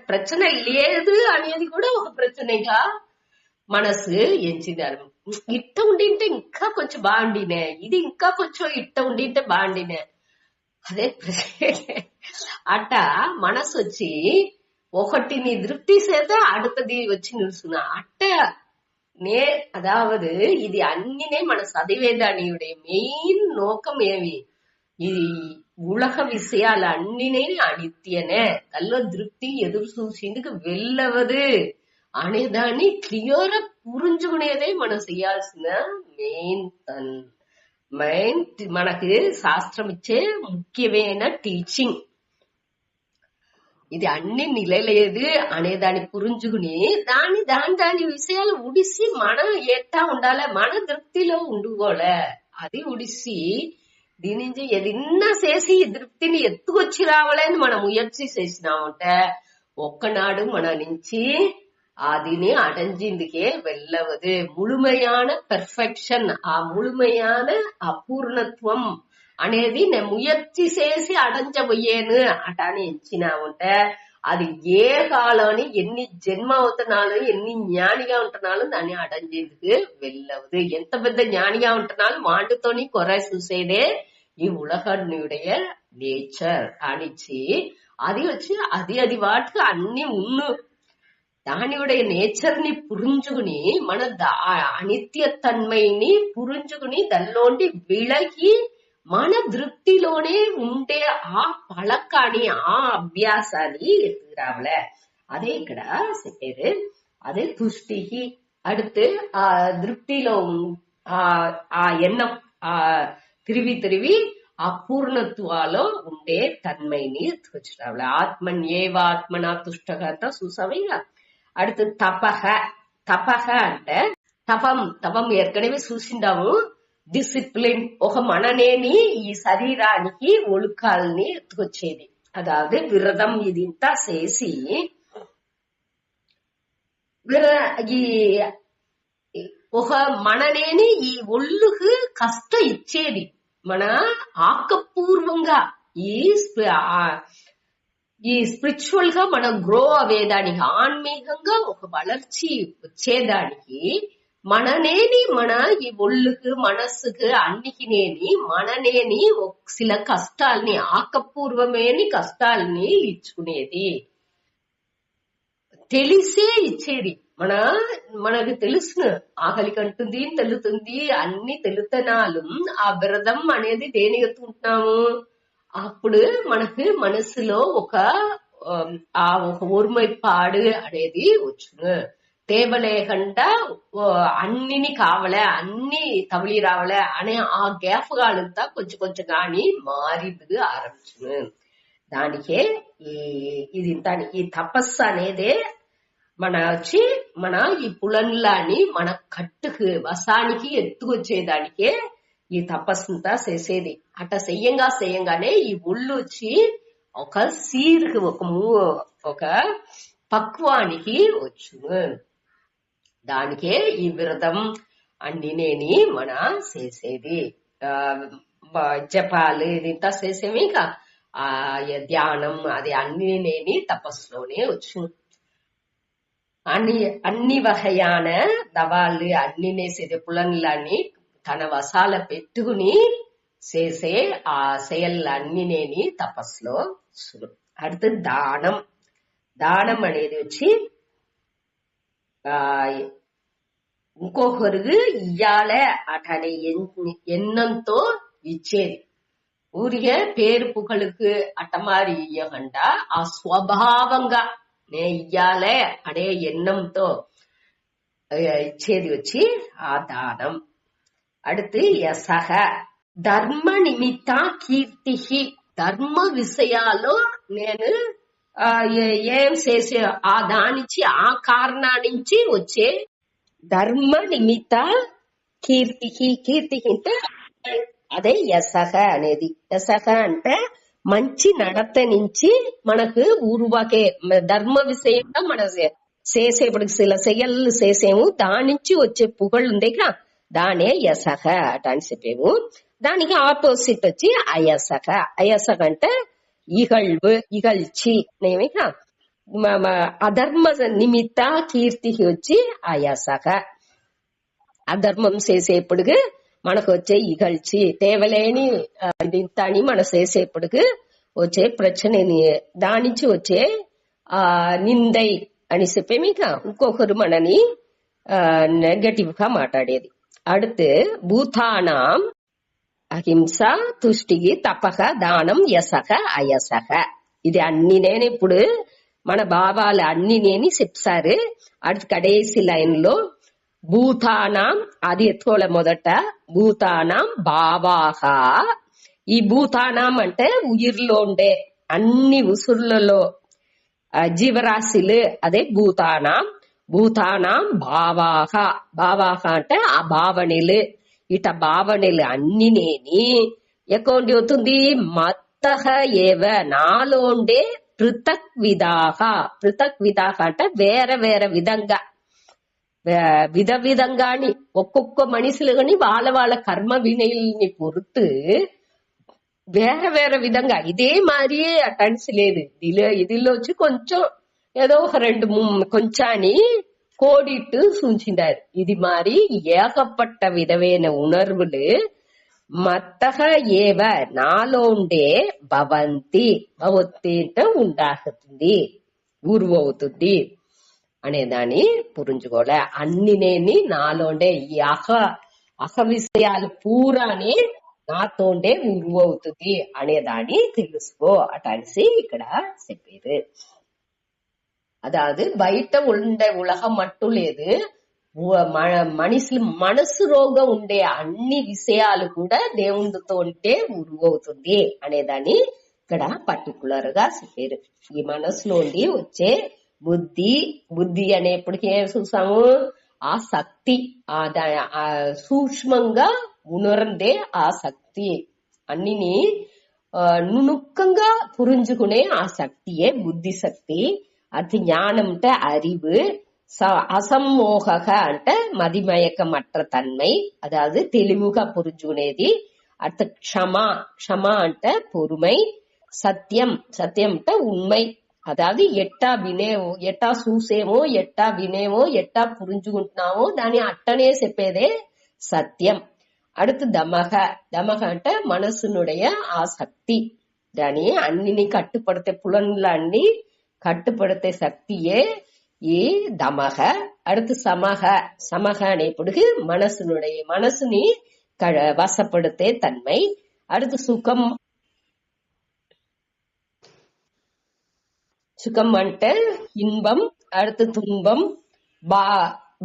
ప్రశ్న లేదు అనేది కూడా ఒక ప్రశ్నగా మనసు ఎంచిదారు ఇట్ట ఉండింటే ఇంకా కొంచెం బాగుండినే ఇది ఇంకా కొంచెం ఇట్ట ఉండింటే బాగుండినే అదే అట్ట మనసు వచ్చి ఒకటిని திருப்தி செய்தா அடுத்தது வச்சு நிறுத்துனா அட்ட அதாவது இது அன்னினே మన சதிவேதானியுடைய மெயின் நோக்கம் ఏమి ఇది ఉలహ విషయాలు అన్నినే అనిత్యనే కల్లో దృప్తి ఎదురు చూసేందుకు వెళ్ళవదు అనేదాన్ని క్లియర్ పురించుకునేదే మనం చేయాల్సిన మెయిన్ మనకి శాస్త్రం ఇచ్చే ముఖ్యమైన టీచింగ్. ఇది అన్ని నిలలేదు అనే దాన్ని పురించుకుని దాని విషయాలు ఉడిసి మనం ఎట్టా ఉండాలి మన దృప్తిలో ఉండుకోలే అది ఉడిసి దీని నుంచి ఏదన్నా చేసి ఈ దృప్తిని ఎత్తుకొచ్చి రావాలని మనం ముయற்சி చేసినామంటే ఒక్కనాడు మన నుంచి అదిని అடைஞ்சிందుకే వెళ్ళవదు. ముழுமையான పెర్ఫెక్షన్ ఆ ముழுமையான అపూర్ణత్వం అనేది నేను ముయற்சி చేసి అడంచబోయేను అటాని ఎంచినామంటే అది ఏ కాలాన్ని ఎన్ని జన్మ అవుతున్నాலும் ఎన్ని జ్ఞానిగా ఉంటున్నాலும் దాన్ని అడంచేందుకు వెళ్ళవదు. ఎంత పెద్ద జ్ఞానిగా ఉంటున్నాலும் మాండుతోని కొర చూసేదే ఈ ఉలహనుடைய నేచర్ అనిచ్చి అది వచ్చి అది వాటికి అన్ని ఉన్ను దానియుடைய నేచర్ ని పురించుకుని మన అనిత్యతన్మైని పురించుకుని దానిలోంటి విలగి మన దృప్తిలోనే ఉండే ఆ పళకాన్ని ఆ అభ్యాసాన్ని ఎత్తుకురావలే అదే ఇక్కడ చెప్పేది. అదే తుష్టికి அடுத்து ఆ దృప్తిలో ఆ ఎన్నం ఆ తిరివి అపూర్ణత్వాలో ఉండే తన్మైని ఎత్తుకొచ్చిరావలే. ఆత్మన్ ఏవాత్మనా తుష్టగత చూసావిగా. அடுத்து తపహ అంటే తపం ఏற்கனவே చూసిండాము. డిసిప్లిన్ ఒక మననేని ఈ శరీరానికి ఒழுக்காల్ని ఎత్తుకొచ్చేది. అదాவது విరదం ఇదింతా చేసి ఒక మననేని ఈ ఒళ్ళుకు కష్ట ఇచ్చేది మన ఆకపూర్వంగా ఈ స్పిరిచువల్ గా మనం గ్రో అవ్వేదానికి ఆన్మీకంగా ఒక వளர்ச்சி వచ్చేదానికి మననేని మన ఈ ఒళ్ళుకు మనస్సుకు అన్నికినేని మననేని సిల కష్టాల్ని ఆకపూర్వమేని కష్టాల్ని ఇచ్చుకునేది తెలిసే ఇచ్చేది. మనకు తెలుసును ఆకలి కంటుంది తెలుతుంది అన్ని తెలుతనాలు ఆ విరదం అనేది దేని ఎత్తుకుంటున్నాము అప్పుడు మనకు మనసులో ఒక ఒరుమైపాడు అనేది వచ్చును. தேவலேகண்டா అన్నిని కావలే అన్ని తమిళి రావలే అనే ఆ గ్యాప్గాలంతా కొంచెం గాని మారింది ఆరంభించును. దానికే ఈ తపస్సు అనేదే మన ఈ పులన్లాని మన కట్టుకు వసానికి ఎత్తుకొచ్చేదానికే ఈ తపస్సుంతా చేసేది. అట్ట చెయ్యంగానే ఈ ఒళ్ళు వచ్చి ఒక సీరుకి ఒక పక్వానికి వచ్చును. దానికే ఈ విరదం అన్నినేని మన చేసేది. జపాలు ఇదంతా చేసేవి ఇంకా ఆ ధ్యానం అది అన్నినేని తపస్సులోనే వచ్చు. అన్ని వகையான దవాళ్ళు అన్ని నేసేది పులన్లని తన వసాల పెట్టుకుని చేసే ఆ செயல்லన్నినేని తపస్సులో அடுத்து దానం అనేది వచ్చి ఇంకొకరికి ఇయ్యాలే అటనే ఎన్నంతో ఇచ్చేది. ఊరికే పేరు పుకళుకు అట్టమారి ఇయ్యకుండా ఆ స్వభావంగా నే ఇయ్యాలే అనే ఎన్నంతో ఇచ్చేది వచ్చి ఆ దానం. அடுத்து యసహ ధర్మ నిమిత్త కీర్తి. ధర్మ విషయాల్లో నేను ఏం చేసే ఆ దానించి ఆ కారణాన్నించి వచ్చే ధర్మ నిమిత్త కీర్తి. కీర్తి అంటే అదే యసహ అనేది. యసహ అంటే మంచి నడత నుంచి మనకు ఊరువాకే ధర్మ విషయంగా మన చేసేప్పుడు చెయ్యలు చేసేము దాని నుంచి వచ్చే పుగళ్ళు ఉందేగా దానే యసహ అట అని చెప్పేము. దానికి ఆపోజిట్ వచ్చి అయసహ. అయసహ అంటే ఇగళ్ళు ఇగల్చి నేమిక అధర్మ నిమిత్త కీర్తి వచ్చి అయసహ. అధర్మం చేసేప్పుడుకు మనకు వచ్చే ఇగల్చి తేవలేని ఇంత అని మనం చేసేప్పుడుకు వచ్చే ప్రచనని దానించి వచ్చే నిందై అని చెప్పేమి ఇంకొకరు మనని నెగటివ్ గా మాట్లాడేది. அடுத்து భూతానాం అహింస తుష్టికి తపక దానం యసక అయసక. ఇది అన్ని నేను ఇప్పుడు మన భావాలు అన్ని నేను చెప్తారు. அடுத்து కడేసి లైన్ లో భూతానాం అది ఎత్తుకోలే మొదట భూతానాం భావాహ. ఈ భూతానాం అంటే ఉయిర్లో ఉండే అన్ని ఉసుర్లలో జీవరాశులు అదే భూతానాం. భూతానాం భావాహ. భావాహ అంటే ఆ భావనలు ఇట భావనలు అన్ని నేని ఎక్కడ అవుతుంది మత్తహ ఏవ నాలో ఉండే పృథక్ విధాహ. పృథక్ విధాహ అంటే వేరే వేరే విధంగా విధంగాని ఒక్కొక్క మనుషులు గాని వాళ్ళ వాళ్ళ కర్మ వినయల్ని పొరుతు వేరే వేరే విధంగా ఇదే మారియే అటెన్స్ లేదు. ఇదిలో వచ్చి కొంచెం ఏదో ఒక రెండు కొంచాని కోడిట్టు సూచించారు. ఇది మారి ఏకపట్ట విధమైన ఉణర్వులు మత్తహ ఏవ నాలో ఉండే భవంతి. భవతి అంటే ఉండాకుతుంది ఊరువవుతుంది అనేదాన్ని పురించుకోలే. అన్ని నేని నాలోండే ఈ అహ విషయాలు పూరానే నాతోండే ఉరువవుతుంది అనేదాన్ని తెలుసుకో అటనిసి ఇక్కడ చెప్పేది. அதாவது బయట ఉండే ఉలగం మట్టు లేదు మనుషులు మనసు రోగం ఉండే అన్ని విషయాలు కూడా దేవుడితో ఉంటే ఉరువవుతుంది అనేదాన్ని ఇక్కడ పర్టికులర్ గా చెప్పారు. ఈ మనసులోండి వచ్చే బుద్ధి అనేప్పటికీ ఏం చూసాము ఆ శక్తి ఆ సూక్ష్మంగా ఉణర్ందే ఆ శక్తి అన్నిని నునుక్కంగా పురించుకునే ఆ శక్తియే బుద్ధి శక్తి. అది జ్ఞానం అంటే அறிவு. అసమ్మోహ అంటే మదిమయకమற்ற தன்மை அதாவது தெளிவுగా புரிஞ்சுకునేది. அடுத்து క్షమ అంటే பொறுமை. సత్యం అంటే ఉண்மை. అదాది ఎట్టా చూసేమో ఎట్టా వినేమో ఎట్టా పురించుకుంటున్నామో దాని అట్టనే చెప్పేదే సత్యం. அடுத்து దమహ అంటే మనసునుடைய ఆ శక్తి. దాని అన్నిని కట్టుపడితే పులన్లన్నీ కట్టుపడితే శక్తియే ఈ దమహ. அடுத்து సమహ అనేప్పుడు మనసుని వశపడితే తన్మై. அடுத்து சுகம் అంటే இன்பம். அடுத்து துன்பம்.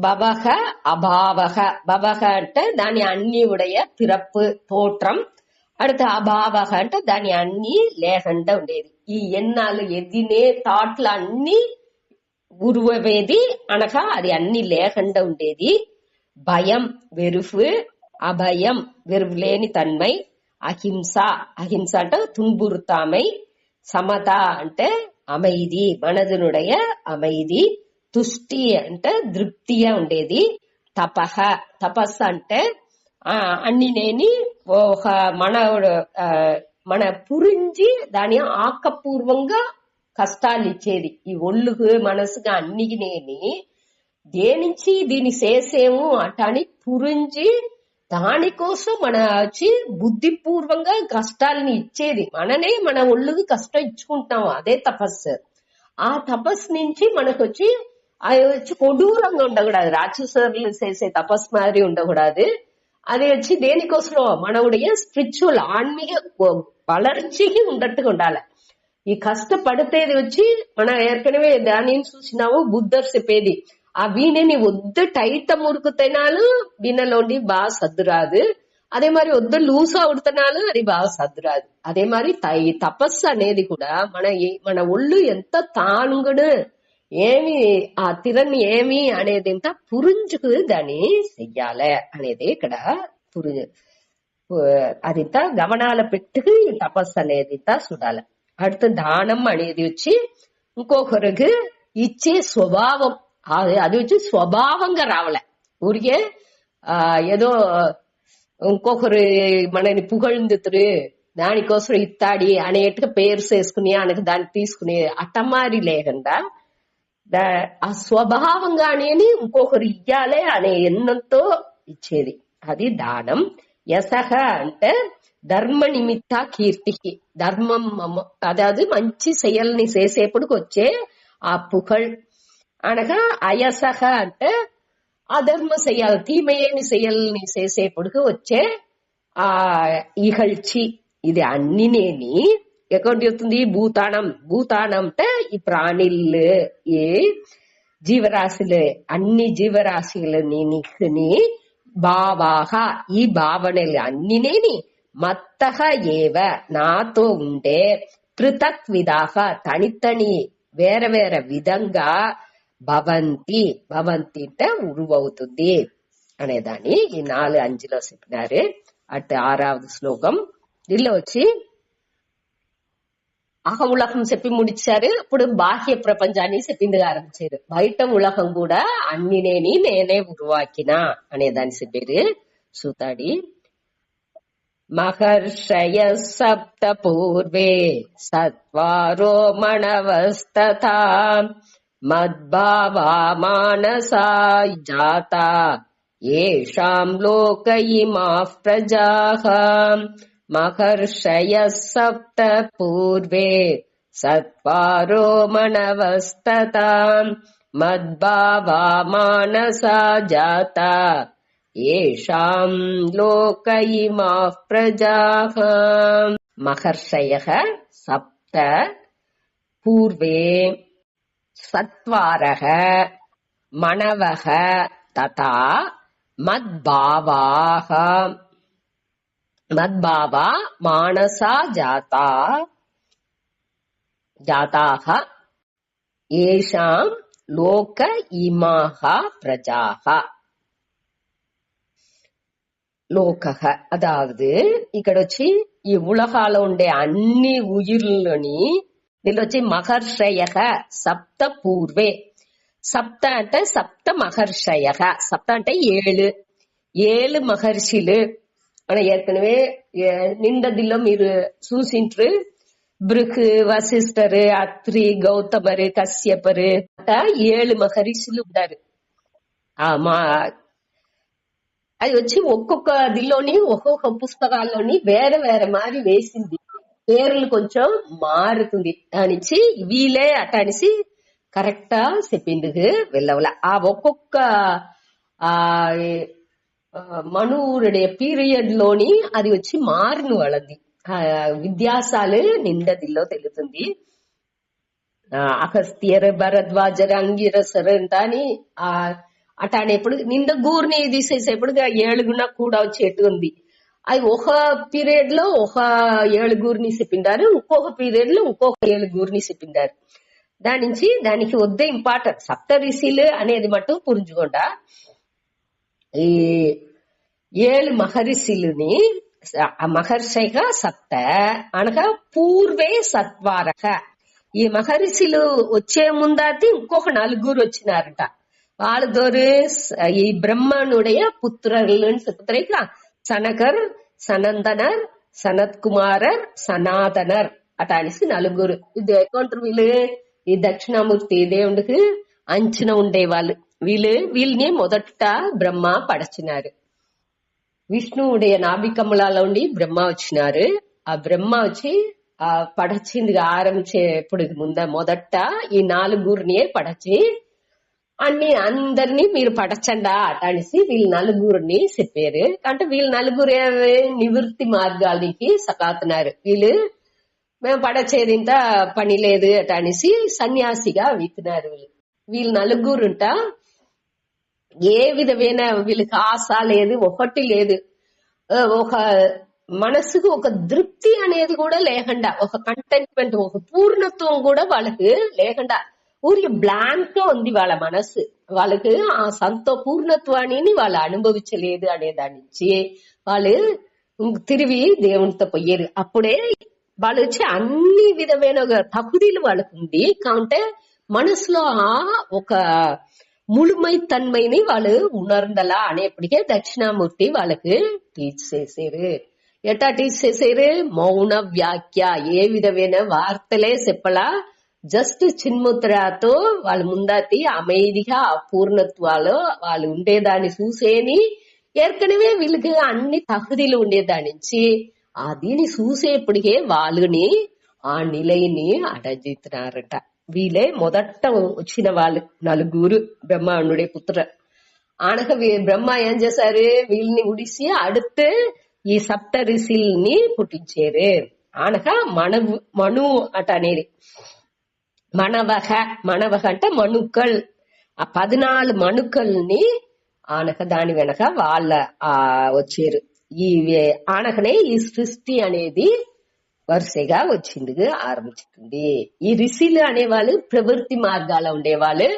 பவக அபாவக. பவக అంటే దాని అన్ని ఉடைய పిరప్పు తోట్రం. அடுத்து అభావக అంటే దాని అన్ని లేకుండా ఉండేది. ఈ ఎన్నాళ్ళు ఎదినే థాట్లు అన్ని ఉరువేది అనగా అది అన్ని లేకుండా ఉండేది. భయం వెరుపు. అభయం వెరుపు లేని తన్మై. అహింస అంటే துன்புறுத்தாமை. సమత అంటే அமைதி మనదునుடைய அமைதி. తుష్టి అంటే తృప్తిగా ఉండేది. తపస్సు అంటే అన్ని నేని ఒక మన పురించి దాని ఆకపూర్వంగా కష్టాలు ఇచ్చేది. ఈ ఒళ్ళుకు మనసుగా అన్నికి నేని దేనించి దీన్ని చేసేము అటని పురించి దానికోసం మన వచ్చి బుద్ధిపూర్వంగా కష్టాలని ఇచ్చేది. మన ఒళ్ళుకు కష్టం ఇచ్చుకుంటాము. అదే తపస్సు. ఆ తపస్సు నుంచి మనకు వచ్చి అది వచ్చి కొడూరంగా ఉండకూడదు, రాక్షసులు చేసే తపస్ மாதிரி ఉండకూడదు. அதை வச்சு దేనికోసం మనవుடைய స్పిరిచువల్ ఆన్మీக వளர்ச்சிకి ఉండట్టుగా ఉండాలి. ఈ కష్టపడితేది వచ్చి మనం ఏర్కనవే దానిని చూసినాము బుద్ధర్ చెప్పేది, ఆ వీణని వద్దు టైట్ మురుకుతేనాలు వీణలోండి బాగా సర్దురాదు, అదే మరి వద్దు లూసా ఉడుతనాలు అది బాగా సర్దురాదు. అదే మరి ఈ తపస్సు అనేది కూడా మన ఒళ్ళు ఎంత తానుగుడు ఏమి ఆ తిరన్ని ఏమి అనేది ఇంత పురుంజుకు దాన్ని చెయ్యాలి అనేది ఇక్కడ అది గమనాల పెట్టుకు ఈ తపస్సు అనేది చూడాలి. அடுத்து தானம் అనేది వచ్చి ఇంకొకరికి ఇచ్చే స్వభావం, అది వచ్చి స్వభావంగా రావాల. ఊరికే ఏదో ఇంకొకరు మనని పుగழ்ந்துతురు దానికోసం ఇత్తాడి అనేట్టుగా పేరు చేసుకుని ఆయనకు దాన్ని తీసుకుని అట్టమారి లేకుండా ఆ స్వభావంగా అనేది ఇంకొకరు ఇయ్యాలే అనే ఎన్నంతో ఇచ్చేది అది దానం. యసహ అంటే ధర్మ నిమిత్త కీర్తికి, ధర్మం అదాది మంచి செயల్ని చేసేపుడుకు వచ్చే ఆ పుగళ్ అనగా. అయసహ అంటే అధర్మ செயல் తీమయని செயల్ని చేసేపుడుకు వచ్చే ఆ ఇహల్చి. ఇది అన్నినేని ఎక్కడ చెప్తుంది, భూతానం. భూతానం అంటే ఈ ప్రాణిలు, ఈ జీవరాశులు, అన్ని జీవరాశులని భావాహ ఈ భావనలు అన్నినేని మత్తహ ఏవ నాతో ఉండే పృథక్ విధాహ తనితని వేరే వేరే విధంగా భవంతి. భవంతి అంటే ఉరువవుతుంది అనేదాన్ని ఈ 4:5లో చెప్పినారు. అటు 6వ శ్లోకం దీనిలో వచ్చి అహ ఉలహం చెప్పి ముడిచారు. ఇప్పుడు బాహ్య ప్రపంచాన్ని చెప్పింది ఆరంభించారు. బయట ఉలహం కూడా అన్నినేని నేనే ఉరువాకినా అనేదాన్ని చెప్పారు. సూతాడి మహర్షయ సప్త పూర్వే సత్వారో మణవస్తథా మద్భావా మానసా జాత ఏషాం లోక ఇమాః ప్రజాః. మహర్షయ సప్త పూర్వే సత్వారో మణవస్తథా మద్భావా మానసా జాత ఏషాం లోక ఇమాః ప్రజాః. మహర్షయః సప్త పూర్వే సత్వారః మణవః తథా మద్భావాః మద్భావా మానసా జాతాః ఏషాం లోక ఇమాః ప్రజాః. లోకః అదావదు ఇక్కడ వచ్చి ఈ ఉలహాలో ఉండే అన్ని ఉయిర్లని దీనిలో వచ్చి మహర్షయః సప్త పూర్వే. సప్త అంటే సప్త మహర్షయః. సప్త అంటే 7 మహర్షులు. మన ఏற்கனவே నిందదిలో మీరు చూసింటారు. బృహ్, వశిష్ఠరు, అత్రి, గౌతమరు, కశ్యపరు అట్లా 7 మహర్షులు ఉంటారు. అది వచ్చి ఒక్కొక్క దిల్లోని ఒక్కొక్క పుస్తకాల్లోని వేరే వేరే మారి వేసింది, పేర్లు కొంచెం మారుతుంది. దానిచ్చి వీలే అటానిసి కరెక్టా చెప్పింది వెళ్ళవల. ఆ ఒక్కొక్క మనువుடைய పీరియడ్ లోని అది వచ్చి మారిన వాళ్ళది విద్యాసాలు నిందదిలో తెలుస్తుంది. అగస్త్యర్, భరద్వాజర్, అంగిరసర్ అని అటానేప్పుడు నింద గూర్ని తీసేసేప్పుడు 7 కూడా వచ్చేట్టు ఉంది. అది ఒక పీరియడ్ లో ఒక 7 చెప్పిండారు, ఇంకొక పీరియడ్ లో ఇంకొక 7 చెప్పిండారు. దాని నుంచి దానికి వద్దే ఇంపార్టెంట్ సప్త ఋషులు అనేది మటు పురుంజుకోండా. ఈ 7 మహర్షులని మహర్షిగా సప్త అనగా పూర్వే సత్వారక. ఈ మహర్షులు వచ్చే ముందాతి ఇంకొక 4 వచ్చినారట. వాళ్ళదోరు ఈ బ్రహ్మనుடைய పుత్రులని చెప్తారు. సనకర్, సనందనర్, సనత్ కుమారర్, సనాతనర్ అటానిసి 4. ఇది ఎకౌంటర్ వీళ్ళు ఈ దక్షిణామూర్తి దేవుడికి అంచన ఉండేవాళ్ళు. వీళ్ళని మొదట బ్రహ్మ పడచినారు. విష్ణువుடைய నాభికమలాలో ఉండి బ్రహ్మ వచ్చినారు. ఆ బ్రహ్మ వచ్చి ఆ పడచింది ఆరంభించేప్పుడు మొదట ఈ 4 పడచి అన్ని అందరినీ మీరు పడచండా అనేసి వీళ్ళు నలుగురిని చెప్పారు. అంటే వీళ్ళు నలుగురు నివృత్తి మార్గాలకి సకాతున్నారు. వీళ్ళు మేము పడచేదింత పని లేదు అనేసి సన్యాసిగా విత్తినారు. వీళ్ళు నలుగురుంట ఏ విధమైన వీళ్ళకి ఆశ లేదు, ఒకటి లేదు, ఒక మనసుకు ఒక తృప్తి అనేది కూడా లేకుండా, ఒక కంటెంట్మెంట్, ఒక పూర్ణత్వం కూడా వాళ్ళకి లేకుండా ఊరికి బ్లాంక్ గా ఉంది వాళ్ళ మనస్సు. వాళ్ళకి ఆ పూర్ణత్వాన్ని వాళ్ళు అనుభవించలేదు అనే దాని నుంచి వాళ్ళు తిరిగి దేవునితో పోయారు. అప్పుడే వాళ్ళు వచ్చి అన్ని విధమైన తగుదీలు వాళ్ళకు ఉంది. కాకుంటే మనసులో ఒక ముழுமை తన్మైని వాళ్ళు ఉణర్ందలా అనేప్పటికే దక్షిణామూర్తి వాళ్ళకి టీచ్ చేశారు. ఎట్టా టీచ్ చేశారు? మౌన వ్యాఖ్య, ఏ విధమైన వార్తలే చెప్పలా, జస్ట్ చిన్ముద్రతో వాళ్ళ ముందతి அமைதிగా పూర్ణత్వాలు వాళ్ళు ఉండేదాన్ని చూసేని ఏற்கனவே వీళ్ళకి అన్ని తగుదీలు ఉండేదాని నుంచి దీన్ని చూసేప్పటికే వాళ్ళని ఆ నిలయని అడజిస్తున్నారట. వీళ్ళే మొదట వచ్చిన వాళ్ళు నలుగురు బ్రహ్మాండుడే పుత్ర. ఆనక బ్రహ్మ ఏం చేశారు? వీళ్ళని ఉడిసి అడుతు ఈ సప్త ఋషుల్ని పుట్టించారు. ఆనక మను అట అనేది మనవహ అంటే మనుకల్. ఆ 14 మనుకల్ని ఆనక దాని వెనక వాళ్ళ వచ్చారు. ఈ ఆనకనే ఈ సృష్టి అనేది వరుసగా వచ్చింది, ఆరంభించింది. ఈ ఋషులు అనేవాళ్ళు ప్రవృత్తి మార్గాల ఉండేవాళ్ళు.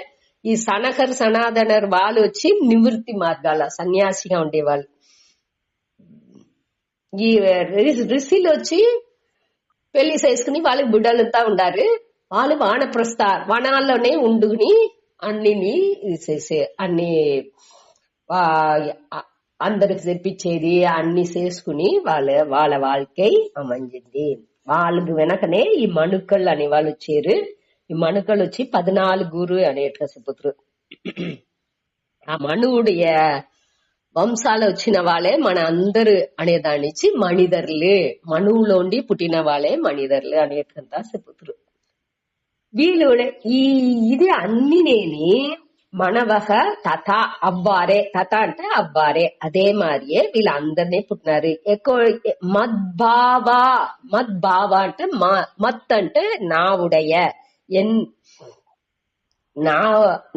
ఈ సనాతనర్ వాళ్ళు వచ్చి నివృత్తి మార్గాల సన్యాసిగా ఉండేవాళ్ళు. ఈ ఋషులు వచ్చి పెళ్లి చేసుకుని వాళ్ళకి బిడ్డలంతా ఉండారు. వాళ్ళు వనాల్లోనే ఉండుకుని అన్ని అందరికి తెప్పించేది అన్ని చేసుకుని వాళ్ళ వాళ్ళకై అమంజింది. వాళ్ళకి వెనకనే ఈ మణుకళ్ళు అనే వాళ్ళు వచ్చారు. ఈ మణుకళ్ళు వచ్చి 14 అనేట్గా చెబుతారు. ఆ మనువుடைய వంశాలు వచ్చిన వాళ్ళే మన అందరు అనే దాని నుంచి మణిధర్లు, మనువులోండి పుట్టిన వాళ్ళే మణిధర్లు అనేటంతా చెబుతారు. వీళ్ళు ఇది అన్ని నేని మనవహ తథ అవ్వారే, తథ అంటే అవ్వారే, అదే మారియే వీళ్ళందరినీ పుట్టినారు. ఎక్కువ మద్భావ అంటే మత్ అంటే నా ఉడయ,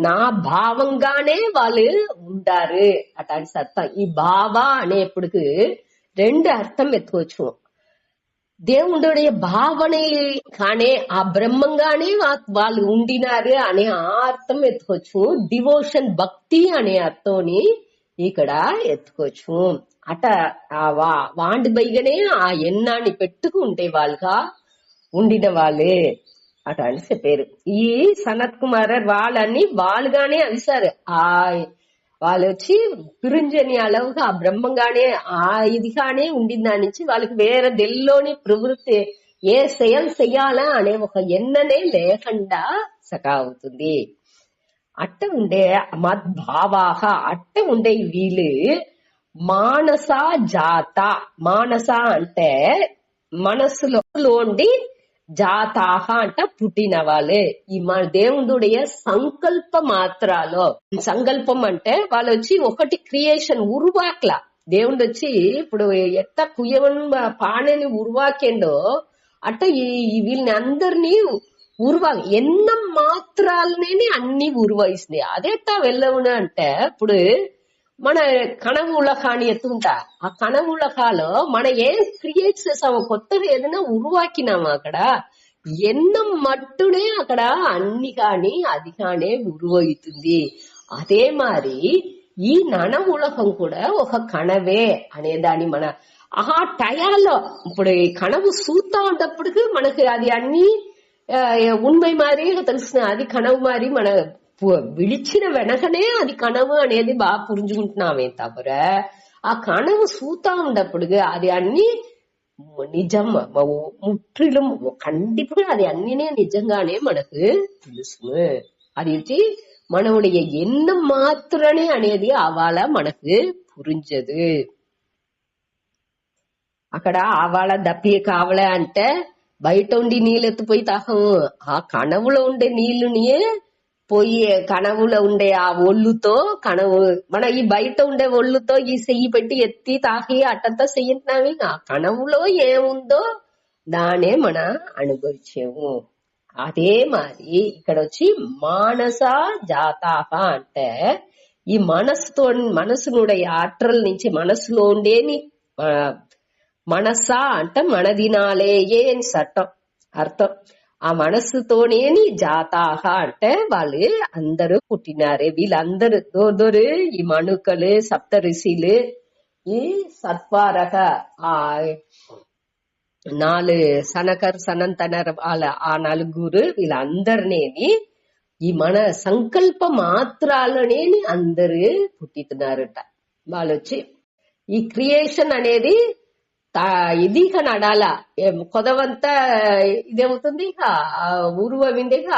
నా భావంగానే వాళ్ళు ఉండారు అటాంటి అర్థం. ఈ భావ అనేప్పటికి 2 అర్థం ఎత్తుకోవచ్చు. దేవుడుடைய భావనే కానీ ఆ బ్రహ్మంగానే వాళ్ళు ఉండినారు అనే అర్థం ఎత్తుకోవచ్చు. డివోషన్ భక్తి అనే అర్థంని ఇక్కడ ఎత్తుకోవచ్చు. అట వాండి బైగనే ఆ ఎన్నాన్ని పెట్టుకు ఉండే వాళ్ళుగా ఉండిన వాళ్ళే అట అని చెప్పారు. ఈ సనత్ కుమార్ వాళ్ళని వాళ్ళుగానే అవిసారు. వాళ్ళు వచ్చి పిరుంజని అలవుగా ఆ బ్రహ్మంగానే ఇదిగానే ఉండిన దాని నుంచి వాళ్ళకి వేరే దెల్లోని ప్రవృత్తి ఏ చెయ్యాలా అనే ఒక ఎన్ననే లేకుండా సకా అవుతుంది. అట్ట ఉండే మద్భావాహ అట్ట ఉండే వీళ్ళు మానస జాత. మానస అంటే మనసులోండి, జాతాహ అంట పుట్టిన వాళ్ళే. ఈ మన దేవుడుடைய సంకల్ప మాత్రాలో, సంకల్పం అంటే వాళ్ళు వచ్చి ఒకటి క్రియేషన్ ఉరువాక్ల. దేవుడు వచ్చి ఇప్పుడు ఎట్ట కుయవన్ పాణని ఉరువాకేండో అట్ట వీళ్ళని అందరినీ ఎన్న మాత్రాలనే అన్ని ఉరువాయిస్తుంది. అదేట వెళ్ళవును అంటే ఇప్పుడు మన కనవు ఉలకాని ఎత్తుంటా, ఆ కనవు ఉలకాలో మనం ఏం క్రియేట్ చేసామో, కొత్తగా ఏదైనా ఉరువాకినామా అక్కడ ఎన్నం మట్టునే అక్కడ అన్ని కాని అది కానే ఉరువవుతుంది. అదే మరి ఈ నన ఉలకం కూడా ఒక కణవే అనేదాన్ని మన టయాల్లో ఇప్పుడు ఈ కణవు సూతా ఉన్నప్పటికీ మనకి అది అన్ని ఉన్మై మారి తెలిసిన అది కణవు మారి మన విడిచిన వెనకనే అది కణవు అనేది బాగా పురుంజుకుంటున్నామే తప్పర ఆ కణవు సూతా ఉన్నప్పుడు అది అన్ని నిజం ముట్టిலும் கண்டிப்பா అది అన్నినే నిజంగానే మనకు తెలుసు. అది వచ్చి మనవుடைய ఎన్నం మాత్రమే అనేది అవాళ మనకు పురించదు. అక్కడ ఆవాళ దప్పి కావలే అంటే బయట ఉండి నీళ్ళు ఎత్తిపోయి తాగము. ఆ కణవులో ఉండే నీళ్లుని పోయి కణవులో ఉండే ఆ ఒళ్ళుతో కణవు మన ఈ బయట ఉండే ఒళ్ళుతో ఈ చెయ్యి పెట్టి ఎత్తి తాకి అట్టంతా చెయ్యింటున్నావి ఆ కణవులో ఏముందో దానే మన అనుభవించాము. అదే మరి ఇక్కడ వచ్చి మానస జాతాహ అంటే ఈ మనసునుடைய ఆற்றல் నుంచి మనసులో ఉండేని మనస అంటే మనదినాలేయే అని అర్థం. ఆ మనస్సుతోనేని జాతాహ అంటే వాళ్ళు అందరూ పుట్టినారే. వీళ్ళందరూ దోరు ఈ మణుకలు సప్త ఋషులు ఈ సత్వారక ఆ 4 సనకర్ సనంతనర్ వాళ్ళ ఆ 4 వీళ్ళందరినేని ఈ మన సంకల్ప మాత్రాలనేని అందరూ పుట్టితున్నారట. వాళ్ళు వచ్చి ఈ క్రియేషన్ అనేది ఇది నడాల కొదవంతా ఇదేమవుతుంది ఇక ఉరువవిందేక.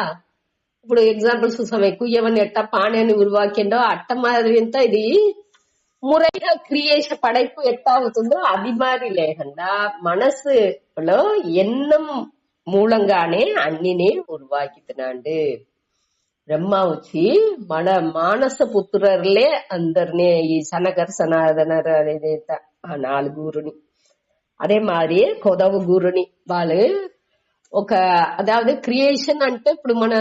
ఇప్పుడు ఎగ్జాంపుల్స్ చూసామే కుయ్యవని ఎట్ట పాణ్యాన్ని ఉరువాకిండో అట్ట మాదిరింత ఇది మురైగా క్రియేషన్ పడైపు ఎట్టా అవుతుందో అది మారి లేకుండా మనసులో ఎన్నం మూలంగానే అన్నినే ఉరువాకితున్నాడు. బ్రహ్మ వచ్చి మన మానస పుత్రులే అందరినీ ఈ సనకర్ సనాదనర్ అనేది ఆ 4 அதே மாதிரி కొదవ గురుని వాళ్ళు ఒక అதாவது క్రియేషన్ అంటే ఇప్పుడు మన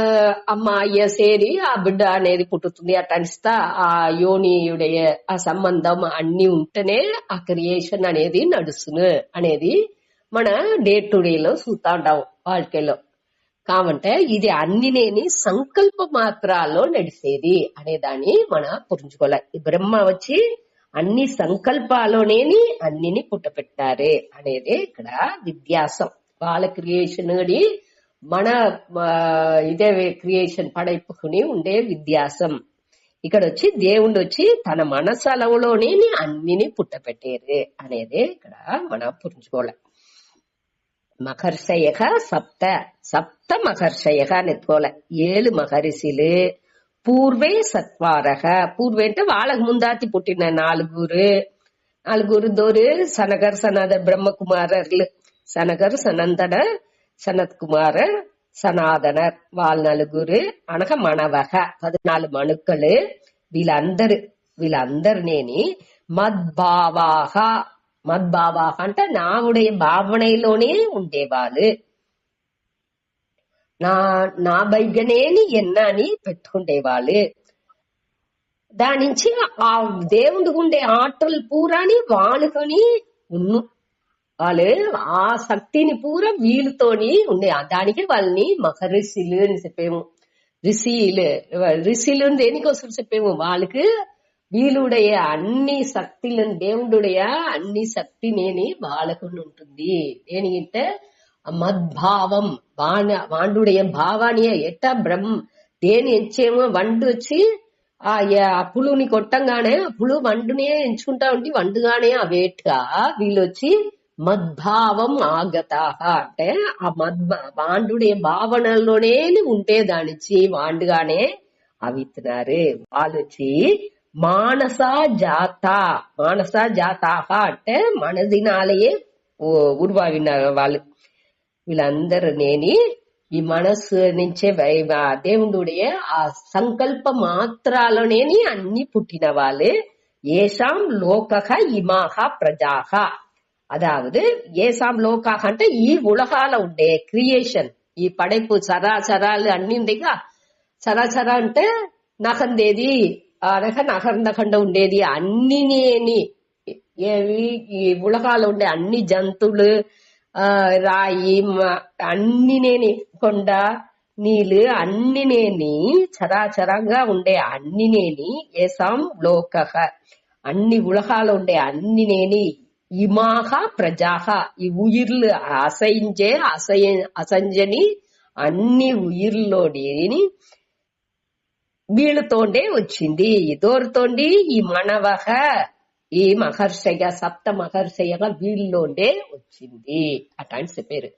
అమ్మ అయ్య సేరి ఆ బిడ్డ అనేది పుట్టుతుంది అట్లా ఆ యోనియుடைய ఆ సంబంధం అన్ని ఉంటేనే ఆ క్రియేషన్ అనేది నడుస్తుంది అనేది మన డే టు డే లో చూస్తా ఉంటాం வாழ்க்கைలో. కావంటే ఇది అన్నినేని సంకల్ప మాత్రాల్లో నడిచేది అనేదాన్ని మనం పురించుకోవాలి. బ్రహ్మ వచ్చి అన్ని సంకల్పాలోనేని అన్నిని పుట్టపెట్టారే అనేది ఇక్కడ విధ్యాసం. వాళ్ళ క్రియేషన్ మన ఇదే క్రియేషన్ పడైపుకుని ఉండే విధ్యాసం. ఇక్కడ వచ్చి దేవుడు వచ్చి తన మనసలవులోనే అన్నిని పుట్టపెట్టారు అనేది ఇక్కడ మనం పురించుకోవాలి. మహర్షయ సప్త మహర్షయ అని ఎత్తుకోవాలి. 7 మహర్షులు పూర్వే సత్వారహ. పూర్వే అంటే వాళ్ళకు ముందాతి పుట్టిన 4 దోరు సనగర్ సనద బ్రహ్మకుమారర్లు సనగర్ సనందన సనత్ కుమార సనాదనర్ వాళ్ళ 4 అనగా మనవహ 14 మణుక్కలు. వీళ్ళందరినేని మద్భావాహ అంటే నావుடைய భావనలోనే ఉండేవాళ్ళు. నా బైగనేని ఎన్నని పెట్టుకుండేవాళ్ళు. దాని నుంచి ఆ దేవుడికి ఉండే ఆటలు పూరాని వాళ్ళుకొని వాళ్ళు ఆ శక్తిని పూరా వీళ్ళతోని ఉండే. దానికి వాళ్ళని మహర్షులు అని చెప్పేము. ఋషులు దేనికోసం చెప్పేము వాళ్ళకి వీళ్ళుடைய అన్ని శక్తులను దేవుడుடைய అన్ని శక్తినేని వాళ్ళకు ఉంటుంది. దేనికంటే మద్భావం వాండుடைய భావానియ ఎట్ట బ్రహ్మ దేని ఎంచేమో వండు వచ్చి ఆ పులుని కొట్టంగానే పులు వండునే ఎంచుకుంటా ఉండి వండుగానే అవేట్గా వీళ్ళు వచ్చి మద్భావం ఆగతాహ అంటే ఆ వాండుடைய భావనలోనే ఉంటే దానిచ్చి వాండుగానే అవితున్నారు. వాళ్ళు వచ్చి మానస జాతాహ అంటే మనదినాలయే ఉరువావిన్నారు వాళ్ళు. వీళ్ళందరూ నేని ఈ మనస్సు నుంచే దేవుడుடைய ఆ సంకల్ప మాత్రాలనేని అన్ని పుట్టిన వాళ్ళు. ఏషాం లోకః ఇమాహ ప్రజాహ. అదావదు ఏషాం లోకాహ అంటే ఈ ఉలహాల ఉండే క్రియేషన్ ఈ పడైపు చరాచరాలు అన్ని ఉందిగా. చరాచర అంటే నకందేది అనగా నకరకుండా ఉండేది అన్నినేని ఏవి ఈ ఉలహాలు ఉండే అన్ని జంతువులు రాయి అన్నినేని కొండ నీళ్ళు అన్నినేని చరాచరంగా ఉండే అన్నినేని ఏసాం లోకః అన్ని ఉలహాలు ఉండే అన్నినేని ఇమాహ ప్రజాహ ఈ ఉయిర్లు అసంజని అన్ని ఉయిర్లోని వీళ్ళతోండే వచ్చింది. దోరుతోండి ఈ మనవహ ఈ మహర్షయ సప్త మహర్షయగా వీళ్ళోండే వచ్చింది అట్లాంటి చెప్పారు.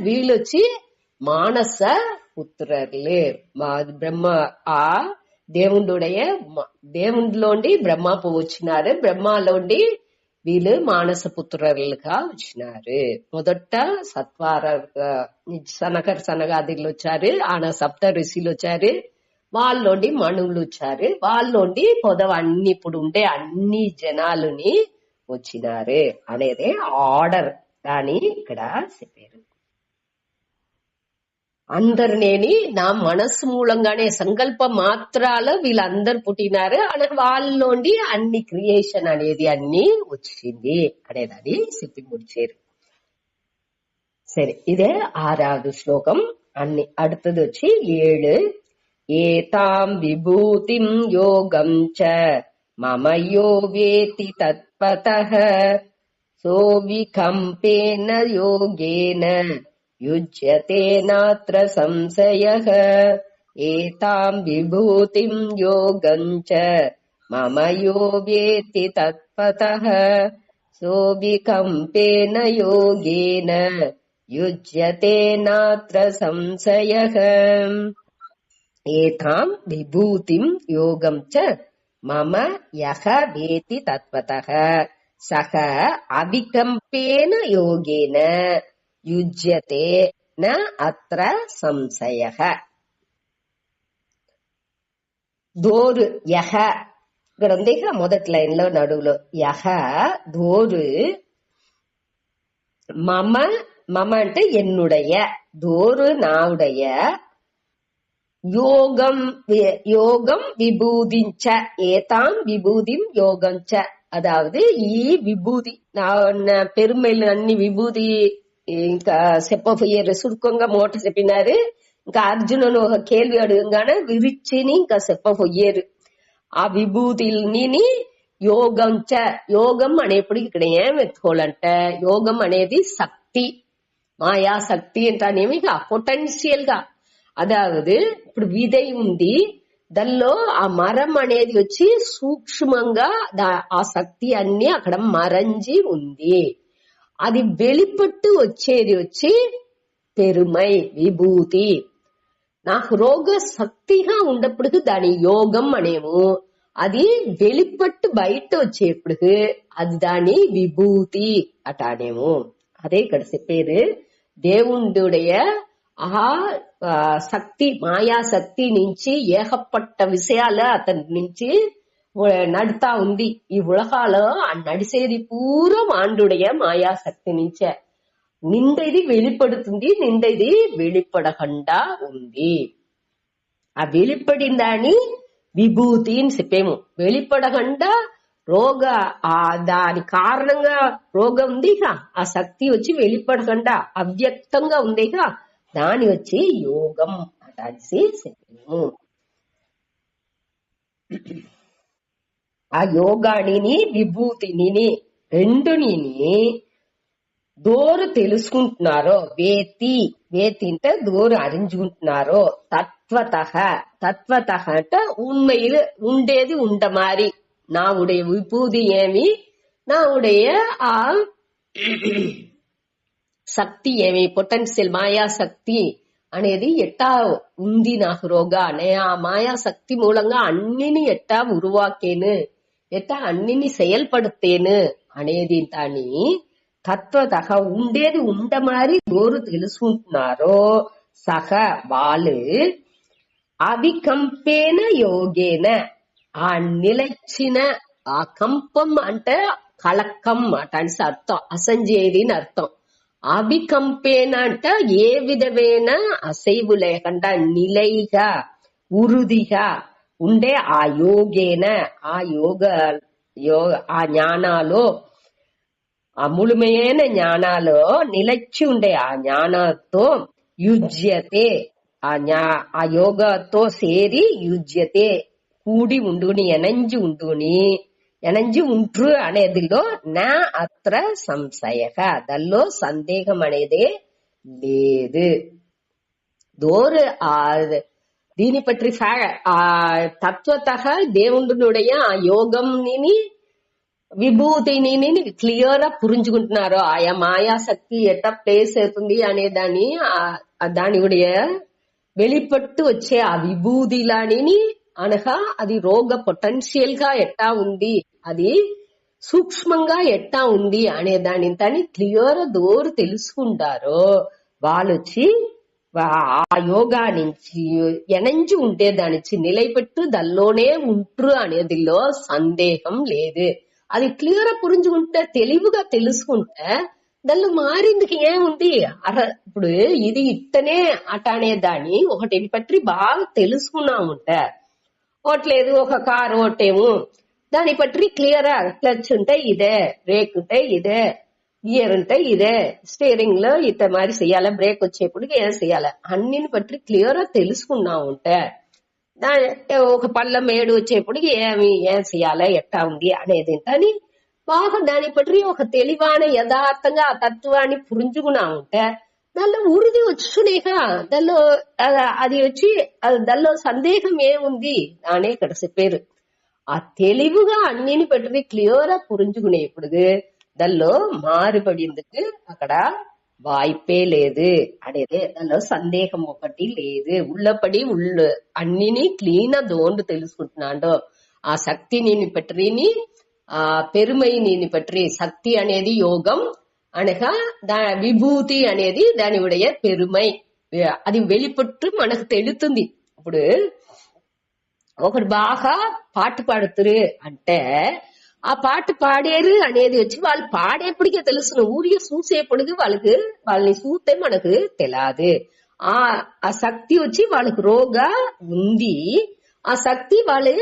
వీళ్ళొచ్చి మానస పుత్రులే. బ్రహ్మ ఆ దేవుడుடைய దేవుడిలోండి బ్రహ్మ వచ్చినారు. బ్రహ్మలోండి వీళ్ళు మానస పుత్రులుగా వచ్చినారు. మొదట సత్వార సనగాదిలు వచ్చారు, ఆన సప్త ఋషులు వచ్చారు, వాళ్ళోండి మనువులు వచ్చారు, వాళ్ళోండి పొదవ అన్ని ఇప్పుడు ఉండే అన్ని జనాలుని వచ్చినారు అనేది ఆర్డర్ అని ఇక్కడ చెప్పారు. అందరినేని నా మనస్సు మూలంగానే సంకల్ప మాత్రాలు వీళ్ళందరు పుట్టినారు అని వాళ్ళలోండి అన్ని క్రియేషన్ అనేది అన్ని వచ్చింది అనేదని చెప్పి ముడిచారు. సరే, ఇదే 6వ శ్లోకం. అన్ని அடுத்தது వచ్చి 7. ఏతాం విభూతిం యోగం చ మమ యో వేతి తత్పతః సోవికంపేన యోగేన యుజ్యతే నాత్ర సంశయః. ఏతాం విభూతిం యోగం చ మమ యో వేతి తత్పతః సోవికంపేన యోగేన యుజ్యతే నాత్ర సంశయః. ఏతాం విభూతిం యోగం చ మమ యః వేతి తత్వతః సః అవికంపేన యోగేన యుజ్యతే న అత్ర సంశయః. దోరు యః ఇక్కడ ఉంది మొదటి లైన్ లో నడువులో యః దోరు మమ మమ అంటే ఎన్నుடைய దోరు నావుடைய யோகம் யோகம் விபூதிஞ்ச ஏதாம் விபூதிம் யோகஞ்ச అదావది ఈ విభూతి పెరుమెలు అన్ని విభూతి ఇంకా చెప్పబోయేరు సురుకంగా మూట చెప్పినారు. ఇంకా అర్జునును ఒక కేள்వి అడగంగానే విరిచిని ఇంకా చెప్పబోయేరు ఆ విభూతిని యోగంచ. యోగం అనేప్పుడు ఇక్కడ ఏం ఎత్తుకోవాలంటే యోగం అనేది శక్తి, మాయా శక్తి అంటానేమి పొటెన్షియల్ గా. అదావది ఇప్పుడు విదై ఉంది, దానిలో ఆ మరం అనేది వచ్చి సూక్ష్మంగా ఆ శక్తి అన్ని అక్కడ మరంజి ఉంది. అది వెలిపట్టు వచ్చేది వచ్చి పెరుమై విభూతి. నాకు రోగ శక్తిగా ఉన్నప్పుడు దాని యోగం అనేము, అది వెలిపట్టు బయట వచ్చేప్పుడు అది దాని విభూతి అటానేము. అదే ఇక్కడ చెప్పేది దేవుడుடைய ఆ శక్తి మాయా శక్తి నుంచి ఏకపట్ట విషయాలు అతని నుంచి నడుతా ఉంది. ఈ ఉలగాలో నడిసేది పూరం ఆండుடைய మాయా శక్తి నుంచే. నిండేది వెళ్ళిపడుతుంది, నిండేది వెళ్ళిపడకుండా ఉంది. ఆ వెళ్ళిపడిందాని విభూతి అని చెప్పేము. వెళ్ళిపడకుండా రోగ దాని కారణంగా రోగం ఉందిగా, ఆ శక్తి వచ్చి వెళ్ళిపడకుండా అవ్యక్తంగా ఉందిగా, దాని వచ్చి యోగం అనేసి చెప్పాము. ఆ యోగానిని విభూతిని రెండుని దూరు తెలుసుకుంటున్నారో, వేతి వేతి అంటే దూరు அறிஞ்சுకుంటున్నారో, తత్వతః తత్వతః అంటే ఉண்மையில் ఉండేది ఉండ మారి నా ఉடைய విభూతి ఏమి, నా ఉடைய ఆ శక్తి ఏమి, పొటెన్షియల్ మాయా శక్తి అనేది ఎట్టా ఉంది నాకు రోగా అనే ఆ మాయా శక్తి మూలంగా అన్నిని ఎట్టా ఉరువాకేను, ఎట్టా అన్నిని செயல்படுத்தேను అనేది దాని తత్వతః ఉండేది ఉండ మారి దూరు తెలుసుకుంటున్నారో సహ వాళ్ళు అవికంపేన యోగేన ఆ నిలచిన ఆ కంపం అంటే కలక్కం అటని అర్థం, అసంజేది అని అర్థం. అవికంపేన అంటే ఏ విధమైన అసైవు లేకుండా నిలైగా ఉరుదిగా ఉండే ఆ యోగేన ఆ ఆ జ్ఞానాలో, ఆ ముழுமையான జ్ఞానాలో నిలచి ఉండే ఆ జ్ఞానంతో యుజ్యతే ఆ యోగతో సేరి యుజ్యతే కూడి ఉండుని ఎనంజి ఉండుని ఎనంజి ఉంట్రు అనేదిలో నా అత్ర సంశయక దానిలో సందేహం అనేదే లేదు. దోరు దీని పற்றி తత్వతః దేవుడునుடைய ఆ యోగంని విభూతిని క్లియర్ గా పురించుకుంటున్నారు. ఆయా మాయా శక్తి ఎట్లా ప్లేస్ అవుతుంది అనే దాని வெளிப்பட்டு వచ్చే ఆ విభూతిలాని అనగా అది రోగ పొటెన్షియల్ గా ఎట్టా ఉంది, అది సూక్ష్మంగా ఎట్టా ఉంది అనే దానిని క్లియర్ దోరు తెలుసుకుంటారో వాళ్ళొచ్చి ఆ యోగా నుంచి ఎనంచి ఉంటే దానిచ్చి నిలబెట్టు దల్లోనే ఉంట్రు అనేదిలో సందేహం లేదు. అది క్లియర్ పురించుకుంటే తెలివిగా తెలుసుకుంటే దానిలో మారిందికి ఏముంది ఇప్పుడు ఇది ఇట్టనే అట అనే దాన్ని ఒకటి పట్టి బాగా తెలుసుకున్నాముంటే ఓట్లేదు ఒక కారు ఓటేము దాని పట్టి క్లియర్ క్లచ్ ఉంటే ఇదే, బ్రేక్ ఉంటే ఇదే, గియర్ ఉంటే ఇదే, స్టీరింగ్ లో ఇత మరి చెయ్యాలి, బ్రేక్ వచ్చేప్పుడు ఏం చెయ్యాలి అన్నిని పట్టి క్లియర్ తెలుసుకున్నాముంటే ఒక పళ్ళ మేడు వచ్చేప్పుడు ఏం చెయ్యాలి ఎట్టా ఉంది అనేది అని బాగా దాని పట్టి ఒక తెలివాన యథార్థంగా ఆ తత్వాన్ని పురించుకున్నాముంటే దానిలో ఉరిది వచ్చునేక దానిలో అది వచ్చి దానిలో సందేహం ఏముంది అనే ఇక్కడ చెప్పారు. ఆ తెలివిగా అన్నిని పట్టి క్లియర్ పురించుకునేప్పుడు దానిలో మారుపడేందుకు అక్కడ వాய்ப்பே లేదు అనేది దానిలో సందేహం ఒకటి లేదు. ఉళ్ళపడి అన్నిని క్లీన్ దోండు తెలుసుకుంటున్నాడో ఆ శక్తిని పట్టిని ఆ పెరుమైని పట్టి శక్తి అనేది యోగం అనగా విభూతి అనేది దాని ఉடைய పెరుమై అది வெளிப்பட்டு మనకు తెలుస్తుంది. ఇప్పుడు ఒకడు బాగా పాట పాడుతురు అంటే ఆ పాట పాడేరు అనేది వచ్చి వాళ్ళు పాడేప్పటికే తెలుసు, ఊరిగా చూసేప్పటికి వాళ్ళని చూస్తే మనకు తెలియదు. ఆ శక్తి వచ్చి వాళ్ళకి రోగా ఉంది. ఆ శక్తి వాళ్ళు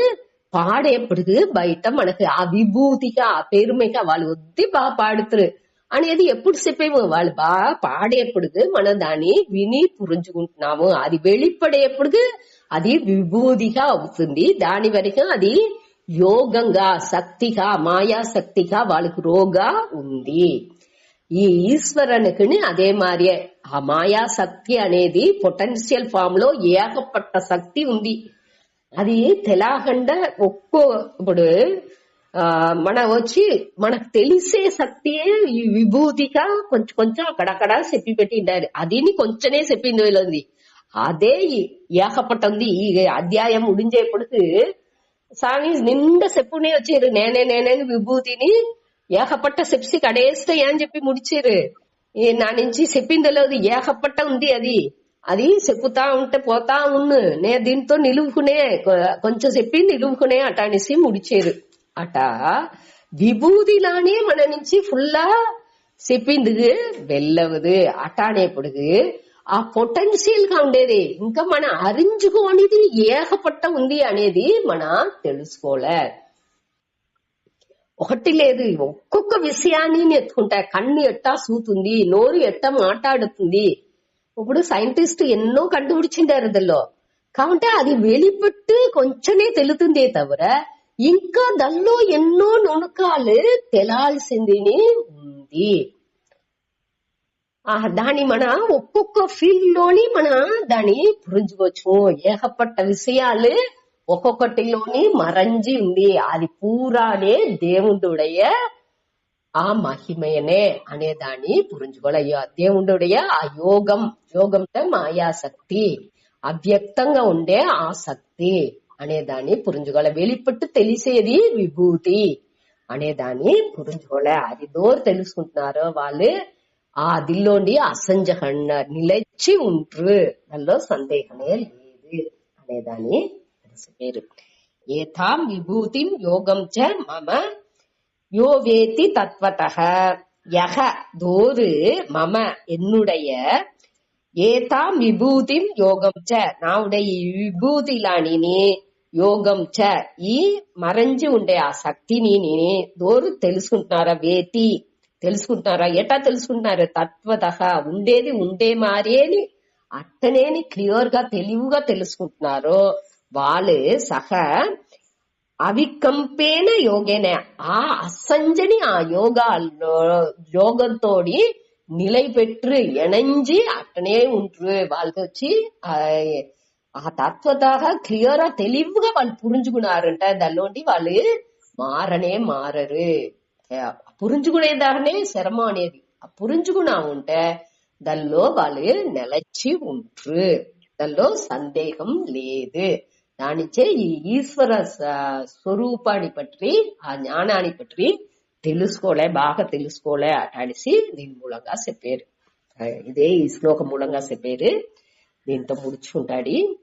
పాడేప్పటికి బయట మనకు ఆ విభూతిగా ఆ పెరుమైగా వాళ్ళు వద్ది బాగా పాడుతారు అనేది ఎప్పుడు చెప్పేమో వాళ్ళు బాగా పాడేప్పటికి మనం దాన్ని విని పురించుకుంటున్నాము. అది వెళ్ళిపడేప్పటికి అది విభూతిగా అవుతుంది. దాని వరకు అది యోగంగా శక్తిగా మాయా శక్తిగా వాళ్ళకి రోగా ఉంది. ఈ ఈశ్వరునికి అదే మారి ఆ మాయా శక్తి అనేది పొటెన్షియల్ ఫామ్ లో ఏకపట్ట శక్తి ఉంది. అది తెలకుండా ఇప్పుడు మన వచ్చి మనకు తెలిసే శక్తియే ఈ విభూతిగా కొంచెం కొంచెం అక్కడక్కడ చెప్పి పెట్టిండారు. అది కొంచెమే చెప్పింది వీళ్ళది. అదే ఏకపట్టుంది. ఈ అధ్యాయం ముడించేప్పటికి స్వామి నిండా చెప్పునే వచ్చారు. నేనే విభూతిని ఏకపట్ట చెప్పి కడేస్తే అని చెప్పి ముడిచారు. నా నుంచి చెప్పింది లేదు, ఏకపట్ట ఉంది. అది చెప్పుతా ఉంటే పోతా ఉన్ను నే దీంతో నిలువుకునే కొంచెం చెప్పి నిలువుకునే అట అనేసి ముడిచారు. అట విభూతిలానే మన నుంచి ఫుల్లా చెప్పింది వెళ్ళవదు అట అనేప్పటికి ఆ పొటెన్షియల్ గా ఉండేది ఇంకా మన అరించుకోనిది ఏకపట్ట ఉంది అనేది మన తెలుసుకోలే. ఒకటి లేదు, ఒక్కొక్క విషయాన్ని ఎత్తుకుంటా. కన్ను ఎట్టా చూతుంది, నోరు ఎట్టా మాట్లాడుతుంది. ఇప్పుడు సైంటిస్ట్ ఎన్నో కండుపిడిచిండారు దానిలో. కాబట్టి అది వెళ్ళిపట్టు కొంచెమే తెలుతుందే తవిర ఇంకా దానిలో ఎన్నో నుణుకాలు తెలాల్సింది ఉంది. దాన్ని మన ఒక్కొక్క ఫీల్డ్ లోని మన దాన్ని పురించుకోవచ్చు. ఏకపట్ట విషయాలు ఒక్కొక్కటిలోని మరంజి ఉంది. అది పూరానే దేవుడుடைய ఆ మహిమయనే అనే దాన్ని పురించుకోలయ్యా. దేవుడుடைய ఆ యోగంతో మాయాశక్తి అవ్యక్తంగా ఉండే ఆ శక్తి అనే దాన్ని పురించుకోలే. వెళ్ళిపట్టు తెలిసేది విభూతి అనే దాన్ని పురించుకోలే. అది దూరం తెలుసుకుంటున్నారో వాళ్ళు ఆ దిల్లోండి అసంజహన్న నిలచి ఉంట్రు, దానిలో సందేహమే లేదు అనేదాన్ని పేరు. ఏతాం విభూతిం యోగం చ మమ யோ வேத்தி தத்வதஹ யஹ தோரு மம என்னுடைய ஏதாம் விபூதிம் யோகம் ச நாவுடைய విభూతిలాని యోగం చ ఈ మరంజి ఉండే ఆ శక్తిని దోరు తెలుసుకుంటున్నారా? వేతి తెలుసుకుంటున్నారా? ఎటా తెలుసుకుంటున్నారా? తత్వతః ఉండేది ఉండే మారేని అట్టనేని క్లియర్ గా తెలివిగా తెలుసుకుంటున్నారో వాళ్ళు సహ అవికంపేన యోగేన ఆ అసంజని ఆ యోగంతోడి నిలైపెట్టు ఎణంజి అట్టనే ఉంట్రు. వాళ్ళకి వచ్చి ఆ తత్వతః క్లియర్ గా తెలివిగా వాళ్ళు పురించుకున్నారంట. దానిలోండి వాళ్ళు మారరు. పురించుకునేదానే శ్రమ అనేది. ఆ పురించుకున్నా ఉంటే దానిలో వాళ్ళు నిలచి ఉంట్రు, దానిలో సందేహం లేదు. దానిచే ఈ ఈశ్వర స్వరూపాన్ని పట్టి ఆ జ్ఞానాన్ని పట్టి బాగా తెలుసుకోలే అనేసి దీని మూలంగా చెప్పారు. ఇదే ఈ శ్లోకం మూలంగా చెప్పారు. దీంతో ముడుచుకుంటాడు.